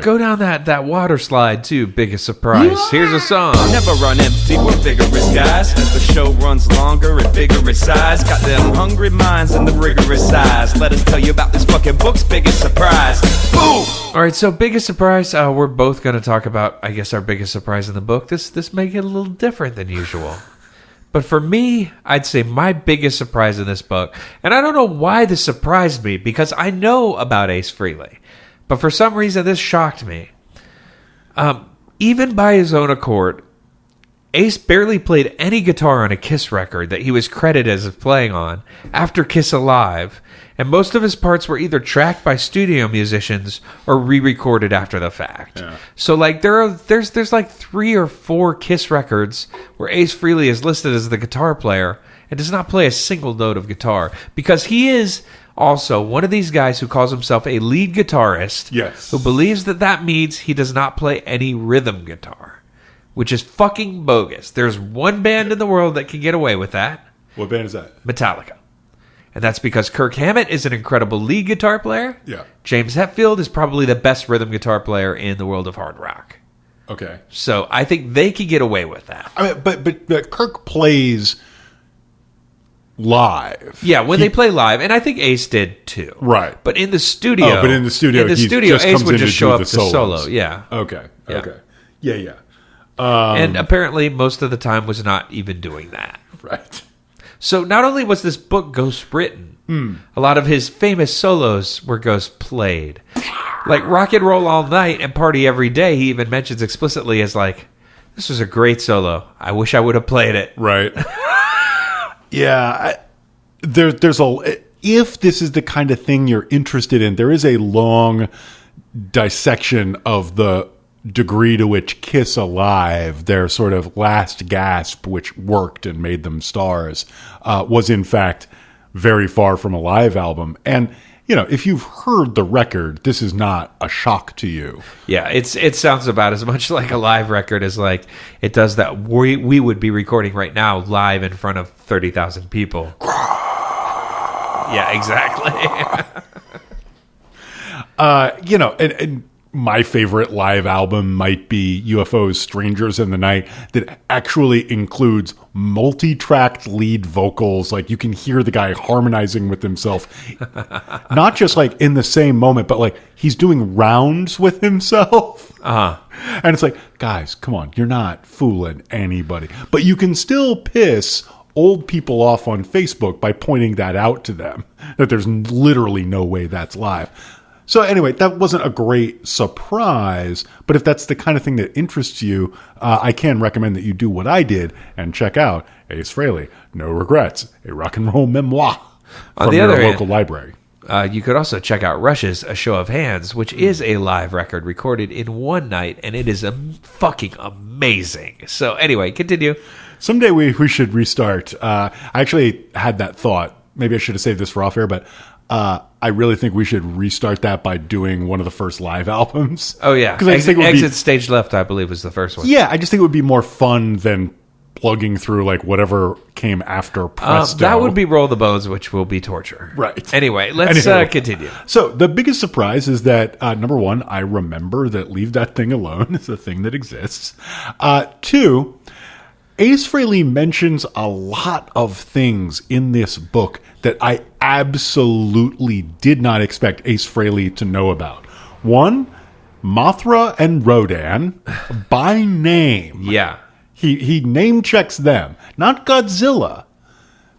Go down that water slide too. Biggest surprise. Here's a song. Never run empty, we're vigorous guys. As the show runs longer and vigorous size. Got them hungry minds and the rigorous eyes. Let us tell you about this fucking book's biggest surprise. Boom! All right, so biggest surprise. We're both going to talk about, I guess, our biggest surprise in the book. This may get a little different than usual. But for me, I'd say my biggest surprise in this book, and I don't know why this surprised me, because I know about Ace Frehley, but for some reason this shocked me. Even by his own accord, Ace barely played any guitar on a Kiss record that he was credited as playing on after Kiss Alive, and most of his parts were either tracked by studio musicians or re-recorded after the fact. Yeah. So like there's like 3 or 4 Kiss records where Ace Frehley is listed as the guitar player and does not play a single note of guitar, because he is also one of these guys who calls himself a lead guitarist, yes, who believes that means he does not play any rhythm guitar, which is fucking bogus. There's one band in the world that can get away with that. What band is that? Metallica. And that's because Kirk Hammett is an incredible lead guitar player. Yeah. James Hetfield is probably the best rhythm guitar player in the world of hard rock. Okay. So I think they could get away with that. I mean, but Kirk plays live. Yeah, when they play live, and I think Ace did too. Right. But in the studio, just Ace comes would in just to show do up the to solo. solos. Yeah. Okay. Yeah. Okay. Yeah. And apparently most of the time was not even doing that. Right. So not only was this book ghost written, a lot of his famous solos were ghost played. Like Rock and Roll All Night and Party Every Day, he even mentions explicitly as like, this was a great solo. I wish I would have played it. Right. Yeah. If this is the kind of thing you're interested in, there is a long dissection of the degree to which Kiss Alive, their sort of last gasp, which worked and made them stars, was in fact very far from a live album. And, if you've heard the record, this is not a shock to you. Yeah, it sounds about as much like a live record as like it does that we would be recording right now live in front of 30,000 people. Yeah, exactly. And my favorite live album might be UFO's Strangers in the Night, that actually includes multi-tracked lead vocals. Like, you can hear the guy harmonizing with himself, not just like in the same moment, but like he's doing rounds with himself. And it's like, guys, come on, you're not fooling anybody. But you can still piss old people off on Facebook by pointing that out to them, that there's literally no way that's live. So anyway, that wasn't a great surprise, but if that's the kind of thing that interests you, I can recommend that you do what I did and check out Ace Frehley, No Regrets, a rock and roll memoir from your local library. You could also check out Rush's A Show of Hands, which is a live record recorded in one night, and it is fucking amazing. So anyway, continue. Someday we should restart. I actually had that thought. Maybe I should have saved this for off air, but I really think we should restart that by doing one of the first live albums. Oh, yeah. Because Exit Stage Left, I believe, was the first one. Yeah, I just think it would be more fun than plugging through like whatever came after Presto. That would be Roll the Bones, which will be torture. Right. Anyway, let's continue. So the biggest surprise is that, number one, I remember that Leave That Thing Alone is a thing that exists. Two, Ace Frehley mentions a lot of things in this book that I absolutely did not expect Ace Frehley to know about. One, Mothra and Rodan by name. Yeah. He name checks them, not Godzilla.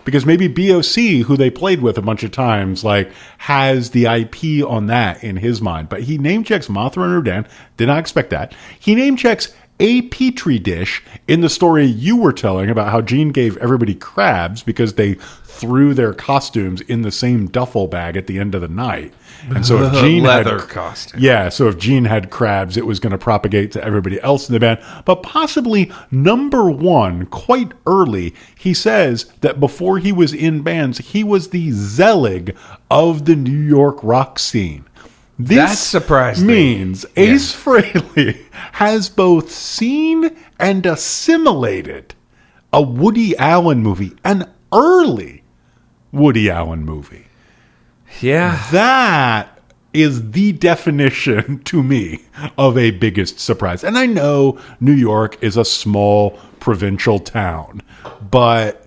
Because maybe BOC, who they played with a bunch of times, like has the IP on that in his mind. But he name checks Mothra and Rodan. Did not expect that. He name checks a petri dish in the story you were telling about how Gene gave everybody crabs because they threw their costumes in the same duffel bag at the end of the night. And so if Gene so if Gene had crabs, it was going to propagate to everybody else in the band. But possibly number one, quite early, he says that before he was in bands, he was the Zelig of the New York rock scene. That surprised means Ace Frehley has both seen and assimilated a Woody Allen movie, an early Woody Allen movie. Yeah. That is the definition to me of a biggest surprise. And I know New York is a small provincial town, but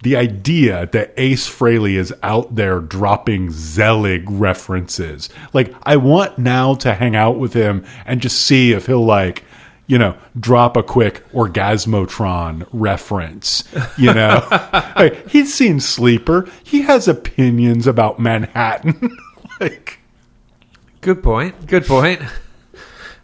the idea that Ace Frehley is out there dropping Zelig references. Like, I want now to hang out with him and just see if he'll, like, you know, drop a quick Orgasmotron reference, you know? Like, he's seen Sleeper. He has opinions about Manhattan. Like, good point. Good point.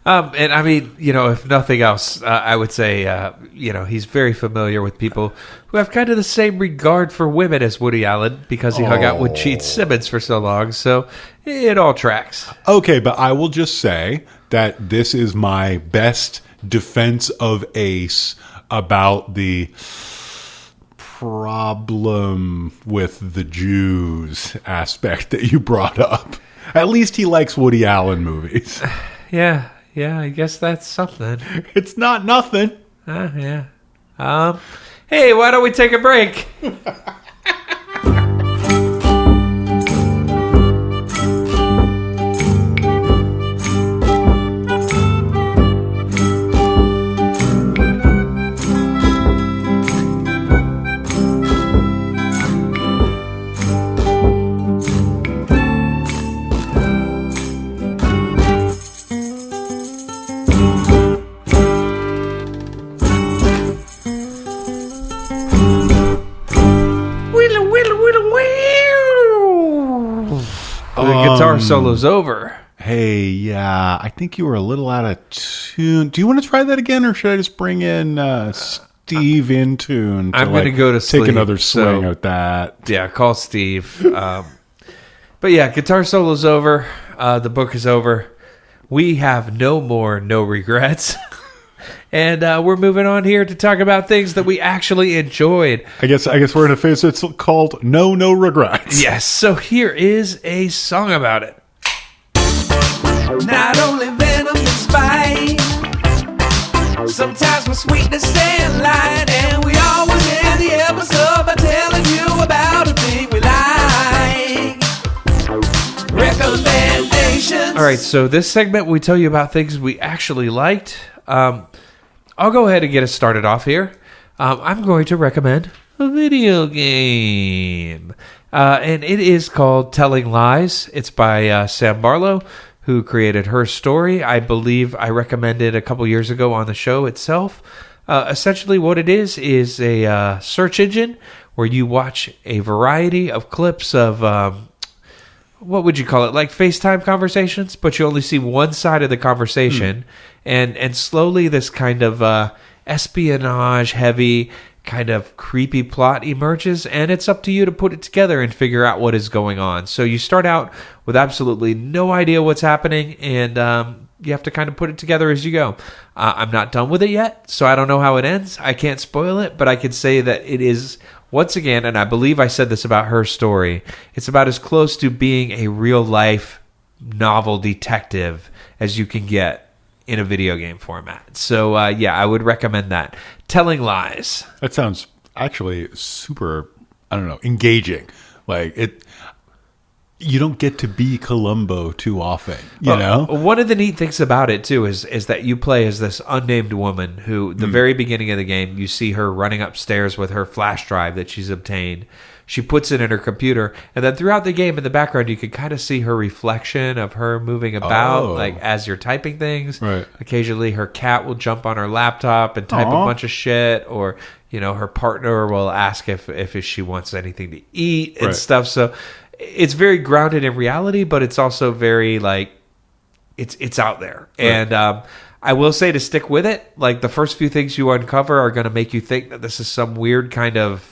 And I mean, you know, if nothing else, I would say, you know, he's very familiar with people who have kind of the same regard for women as Woody Allen because he hung out with Gene Simmons for so long. So it all tracks. Okay, but I will just say that this is my best defense of Ace about the problem with the Jews aspect that you brought up. At least he likes Woody Allen movies. Yeah. Yeah, I guess that's something. It's not nothing. Yeah. Hey, why don't we take a break? Guitar solo's over. Hey, yeah, I think you were a little out of tune. Do you want to try that again, or should I just bring in Steve in tune? I'm going to go to sleep. Take another swing at that. Yeah, call Steve. But yeah, guitar solo's over. The book is over. We have no regrets. And we're moving on here to talk about things that we actually enjoyed. I guess we're in a phase that's called No Regrets. Yes, so here is a song about it. Not only venom and spite, sometimes with sweetness and light, and we always end the episode by telling you about a thing we like. Recommendations. All right, so this segment we tell you about things we actually liked. I'll go ahead and get us started off here. I'm going to recommend a video game. And it is called Telling Lies. It's by Sam Barlow, who created Her Story. I believe I recommended a couple years ago on the show itself. Essentially what it is a search engine where you watch a variety of clips of... what would you call it? Like FaceTime conversations, but you only see one side of the conversation, and slowly this kind of espionage heavy kind of creepy plot emerges, and it's up to you to put it together and figure out what is going on. So you start out with absolutely no idea what's happening, and you have to kind of put it together as you go. I'm not done with it yet, so I don't know how it ends. I can't spoil it, but I can say that it is, once again, and I believe I said this about her story, it's about as close to being a real life novel detective as you can get in a video game format. So, I would recommend that. Telling Lies. That sounds actually super, engaging. Like, you don't get to be Columbo too often, you know? One of the neat things about it, too, is that you play as this unnamed woman who, the very beginning of the game, you see her running upstairs with her flash drive that she's obtained. She puts it in her computer, and then throughout the game in the background, you can kind of see her reflection of her moving about, like as you're typing things. Right. Occasionally, her cat will jump on her laptop and type a bunch of shit, or her partner will ask if she wants anything to eat and stuff. So it's very grounded in reality, but it's also very it's out there. Right. And I will say to stick with it. Like the first few things you uncover are going to make you think that this is some weird kind of,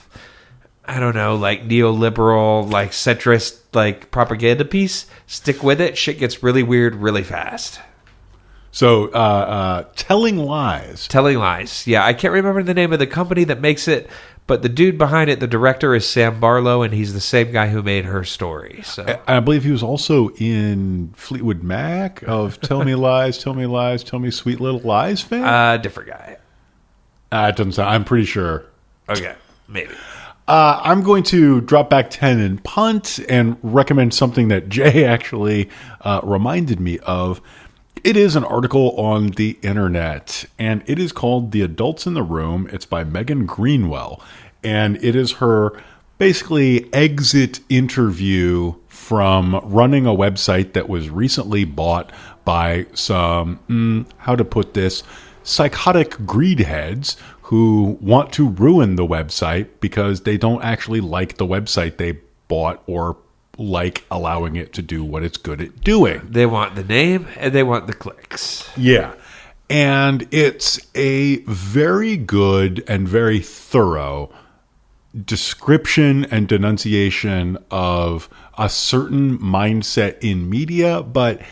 I don't know, like neoliberal, like centrist, like propaganda piece. Stick with it. Shit gets really weird really fast. So, Telling Lies. Telling Lies. Yeah, I can't remember the name of the company that makes it, but the dude behind it, the director, is Sam Barlow, and he's the same guy who made Her Story. So I believe he was also in Fleetwood Mac of Tell Me Lies, Tell Me Lies, Tell Me Sweet Little Lies fame? Different guy. It doesn't sound, I'm pretty sure. Okay, maybe. I'm going to drop back 10 and punt and recommend something that Jay actually reminded me of. It is an article on the internet, and it is called The Adults in the Room. It's by Megan Greenwell, and it is her basically exit interview from running a website that was recently bought by some, how to put this, psychotic greedheads who want to ruin the website because they don't actually like the website they bought or like allowing it to do what it's good at doing. They want the name and they want the clicks. Yeah. And it's a very good and very thorough description and denunciation of a certain mindset in media, but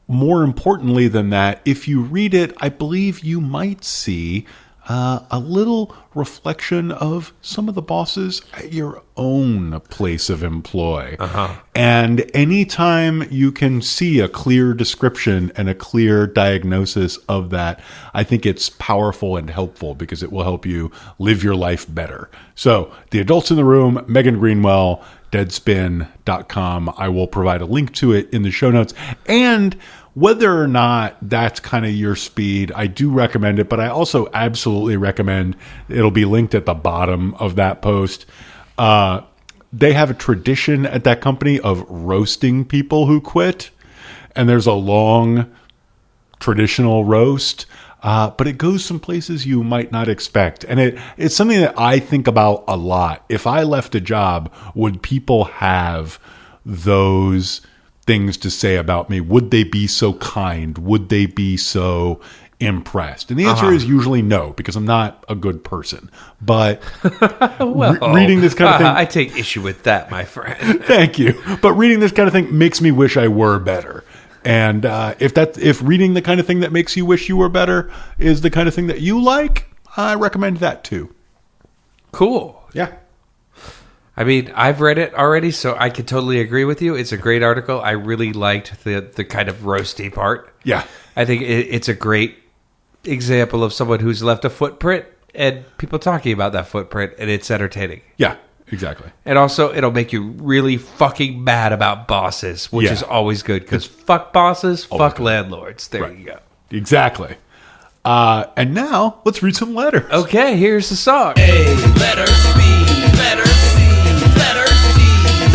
more importantly than that, if you read it, I believe you might see a little reflection of some of the bosses at your own place of employ. And anytime you can see a clear description and a clear diagnosis of that, I think it's powerful and helpful because it will help you live your life better. So, The Adults in the Room, Megan Greenwell, Deadspin.com. I will provide a link to it in the show notes. And whether or not that's kind of your speed, I do recommend it, but I also absolutely recommend, it'll be linked at the bottom of that post. They have a tradition at that company of roasting people who quit, and there's a long traditional roast, but it goes some places you might not expect. And it's something that I think about a lot. If I left a job, would people have those things to say about me? Would they be so kind? Would they be so impressed? And the answer is usually no, because I'm not a good person. But reading this kind of thing, I take issue with that, my friend. Thank you. But reading this kind of thing makes me wish I were better. And if reading the kind of thing that makes you wish you were better is the kind of thing that you like, I recommend that too. Cool. Yeah. I mean, I've read it already, so I could totally agree with you. It's a great article. I really liked the kind of roasty part. Yeah. I think it's a great example of someone who's left a footprint and people talking about that footprint, and it's entertaining. Yeah, exactly. And also, it'll make you really fucking mad about bosses, which is always good, because fuck bosses, fuck landlords. There you go. Exactly. And now, let's read some letters. Okay, here's the song. A, letter B, letter C, letter D,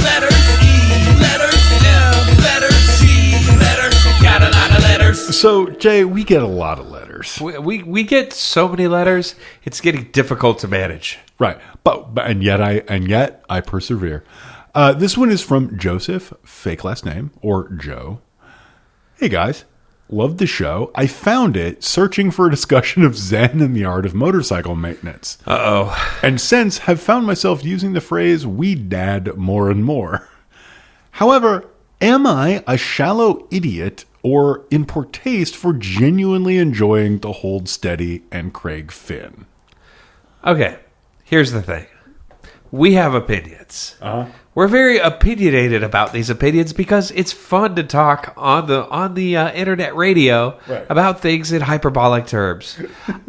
letter E, letter F, letter G, letter, got a lot of letters. So, Jay, we get a lot of letters. We get so many letters, it's getting difficult to manage. Right. But yet I persevere. This one is from Joseph, fake last name, or Joe. Hey guys, loved the show. I found it searching for a discussion of Zen and the art of motorcycle maintenance. Uh-oh. And since have found myself using the phrase weed dad more and more. However, am I a shallow idiot or in poor taste for genuinely enjoying the Hold Steady and Craig Finn? Okay, here's the thing. We have opinions. Uh-huh. We're very opinionated about these opinions because it's fun to talk on the internet radio about things in hyperbolic terms.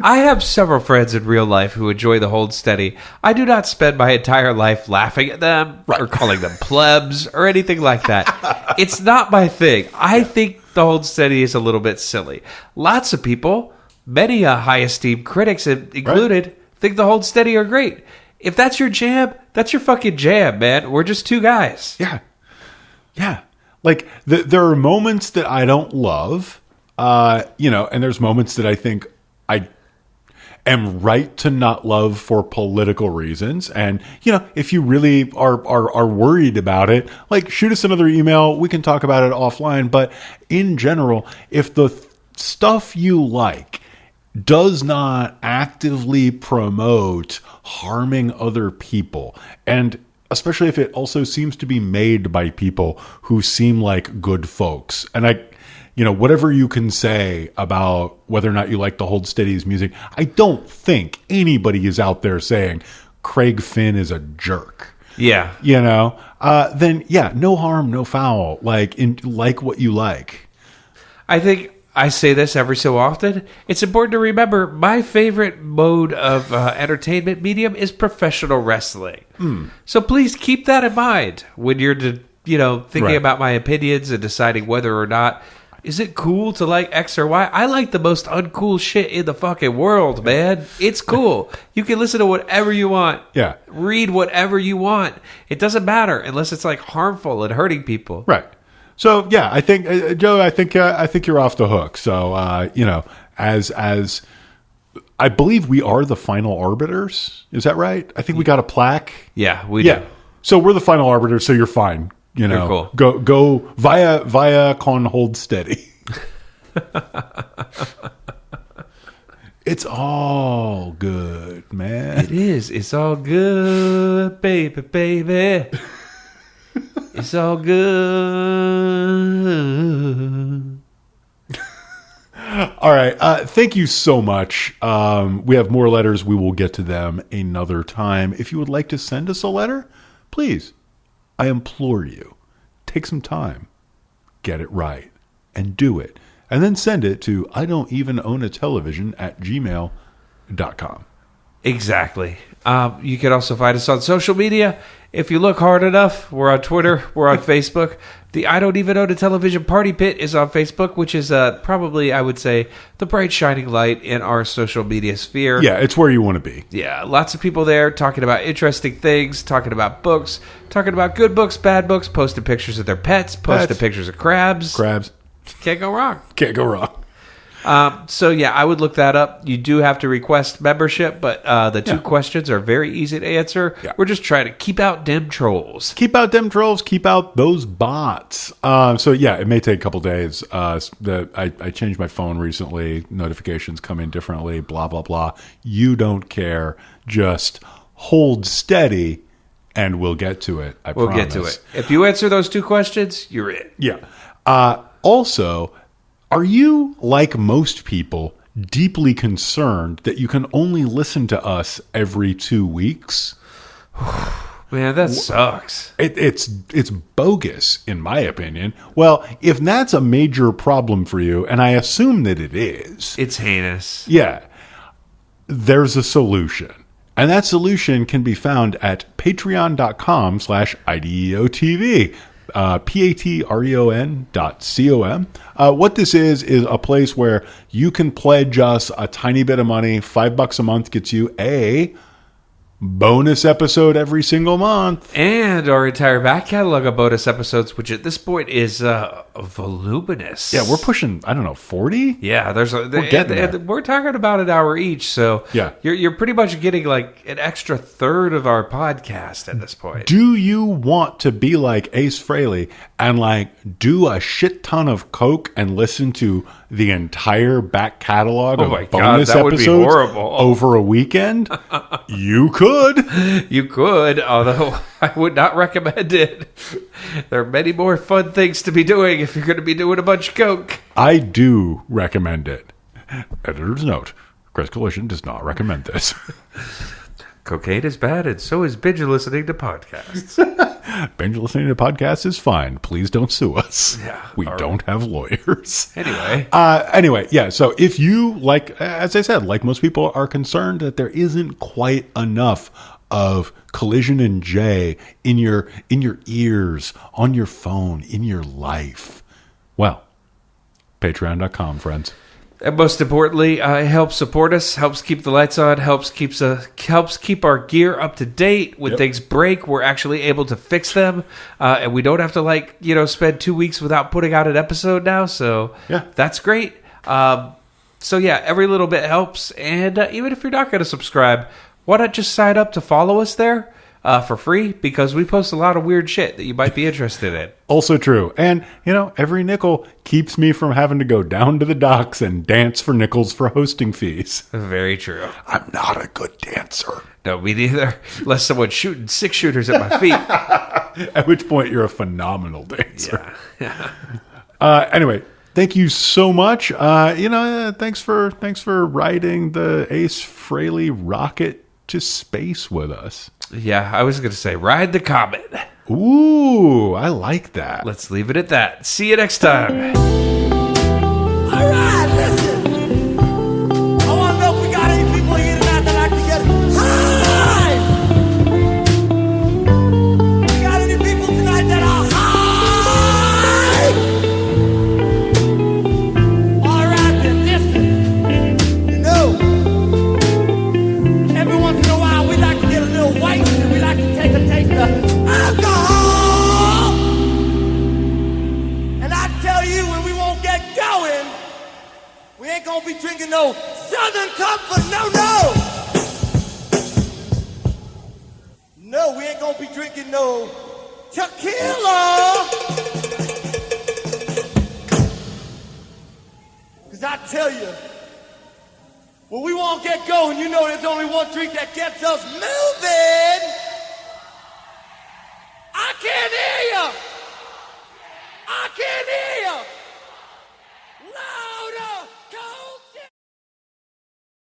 I have several friends in real life who enjoy the Hold Steady. I do not spend my entire life laughing at them or calling them plebs or anything like that. It's not my thing. I think the Hold Steady is a little bit silly. Lots of people, many high esteemed critics included, think the Hold Steady are great. If that's your jam, that's your fucking jam, man. We're just two guys. Yeah. Yeah. Like, there are moments that I don't love, and there's moments that I think I am right to not love for political reasons. And, if you really are worried about it, like, shoot us another email. We can talk about it offline. But in general, if the stuff you like does not actively promote harming other people, and especially if it also seems to be made by people who seem like good folks. And whatever you can say about whether or not you like the Hold Steady's music, I don't think anybody is out there saying Craig Finn is a jerk. Yeah. Then no harm, no foul. Like what you like. I think I say this every so often. It's important to remember my favorite mode of entertainment medium is professional wrestling. So please keep that in mind when you're, thinking about my opinions and deciding whether or not is it cool to like X or Y. I like the most uncool shit in the fucking world, man. It's cool. You can listen to whatever you want. Yeah. Read whatever you want. It doesn't matter unless it's like harmful and hurting people. Right. So yeah, I think Joe, I think you're off the hook. So as I believe we are the final arbiters. Is that right? I think we got a plaque. Yeah, we do. So we're the final arbiters. So you're fine. You're cool. Go via con Hold Steady. It's all good, man. It is. It's all good, baby. It's all good. All right. Thank you so much. We have more letters. We will get to them another time. If you would like to send us a letter, please, I implore you, take some time, get it right, and do it. And then send it to I don't even own a television @gmail.com. Exactly. You can also find us on social media. If you look hard enough, we're on Twitter, we're on Facebook. The I Don't Even Own a Television Party Pit is on Facebook, which is probably, I would say, the bright shining light in our social media sphere. Yeah, it's where you want to be. Yeah, lots of people there talking about interesting things, talking about books, talking about good books, bad books, posting pictures of their pets, posting pictures of crabs. Can't go wrong. Can't go wrong. So yeah, I would look that up. You do have to request membership, but the two questions are very easy to answer. Yeah. We're just trying to keep out dem trolls. Keep out dem trolls. Keep out those bots. So yeah, it may take a couple days. I changed my phone recently. Notifications come in differently. Blah blah blah. You don't care. Just hold steady, and we'll get to it. We'll get to it. If you answer those two questions, you're in. Yeah. Also, are you, like most people, deeply concerned that you can only listen to us every 2 weeks? Man, that sucks. It's bogus, in my opinion. Well, if that's a major problem for you, and I assume that it is. It's heinous. Yeah. There's a solution. And that solution can be found at patreon.com/IDEOTV. patreon.com. What this is a place where you can pledge us a tiny bit of money. $5 a month gets you a bonus episode every single month. And our entire back catalog of bonus episodes, which at this point is voluminous. Yeah, we're pushing, 40? Yeah, we're talking about an hour each, so yeah. you're pretty much getting like an extra third of our podcast at this point. Do you want to be like Ace Frehley and like do a shit ton of coke and listen to the entire back catalog of bonus that would episodes be horrible. over a weekend? You could. You could, although I would not recommend it. There are many more fun things to be doing if you're going to be doing a bunch of coke. I do recommend it. Editor's note. Clsn does not recommend this. Cocaine is bad, and so is binge listening to podcasts. Binge listening to podcasts is fine. Please don't sue us. Yeah, we don't have lawyers. Anyway. Yeah. So if you, like, as I said, like most people are concerned that there isn't quite enough of Clsn and Jay in your ears, on your phone, in your life. Well, patreon.com, friends. And most importantly, it helps support us, helps keep the lights on, helps keep our gear up to date. When things break, we're actually able to fix them, and we don't have to spend 2 weeks without putting out an episode now. So that's great. So every little bit helps, and even if you're not going to subscribe, why not just sign up to follow us there? For free, because we post a lot of weird shit that you might be interested in. Also true. And, every nickel keeps me from having to go down to the docks and dance for nickels for hosting fees. Very true. I'm not a good dancer. No, me neither. Unless someone's shooting 6-shooters at my feet. At which point you're a phenomenal dancer. Yeah. Anyway, thank you so much. Thanks for riding the Ace Frehley rocket to space with us. Yeah, I was going to say, ride the comet. Ooh, I like that. Let's leave it at that. See you next time. All right, listen. I want to know if we got any people here tonight that like to get high. We got any people tonight that are high? All right, then, listen. Every once in a while we like to get a little wasted and we like to take a taste of alcohol. And I tell you, when we won't get going, we ain't gonna be drinking no Southern Comfort, no. No, we ain't gonna be drinking no tequila. Cause I tell you, when we won't get going, there's only one drink that gets us moving.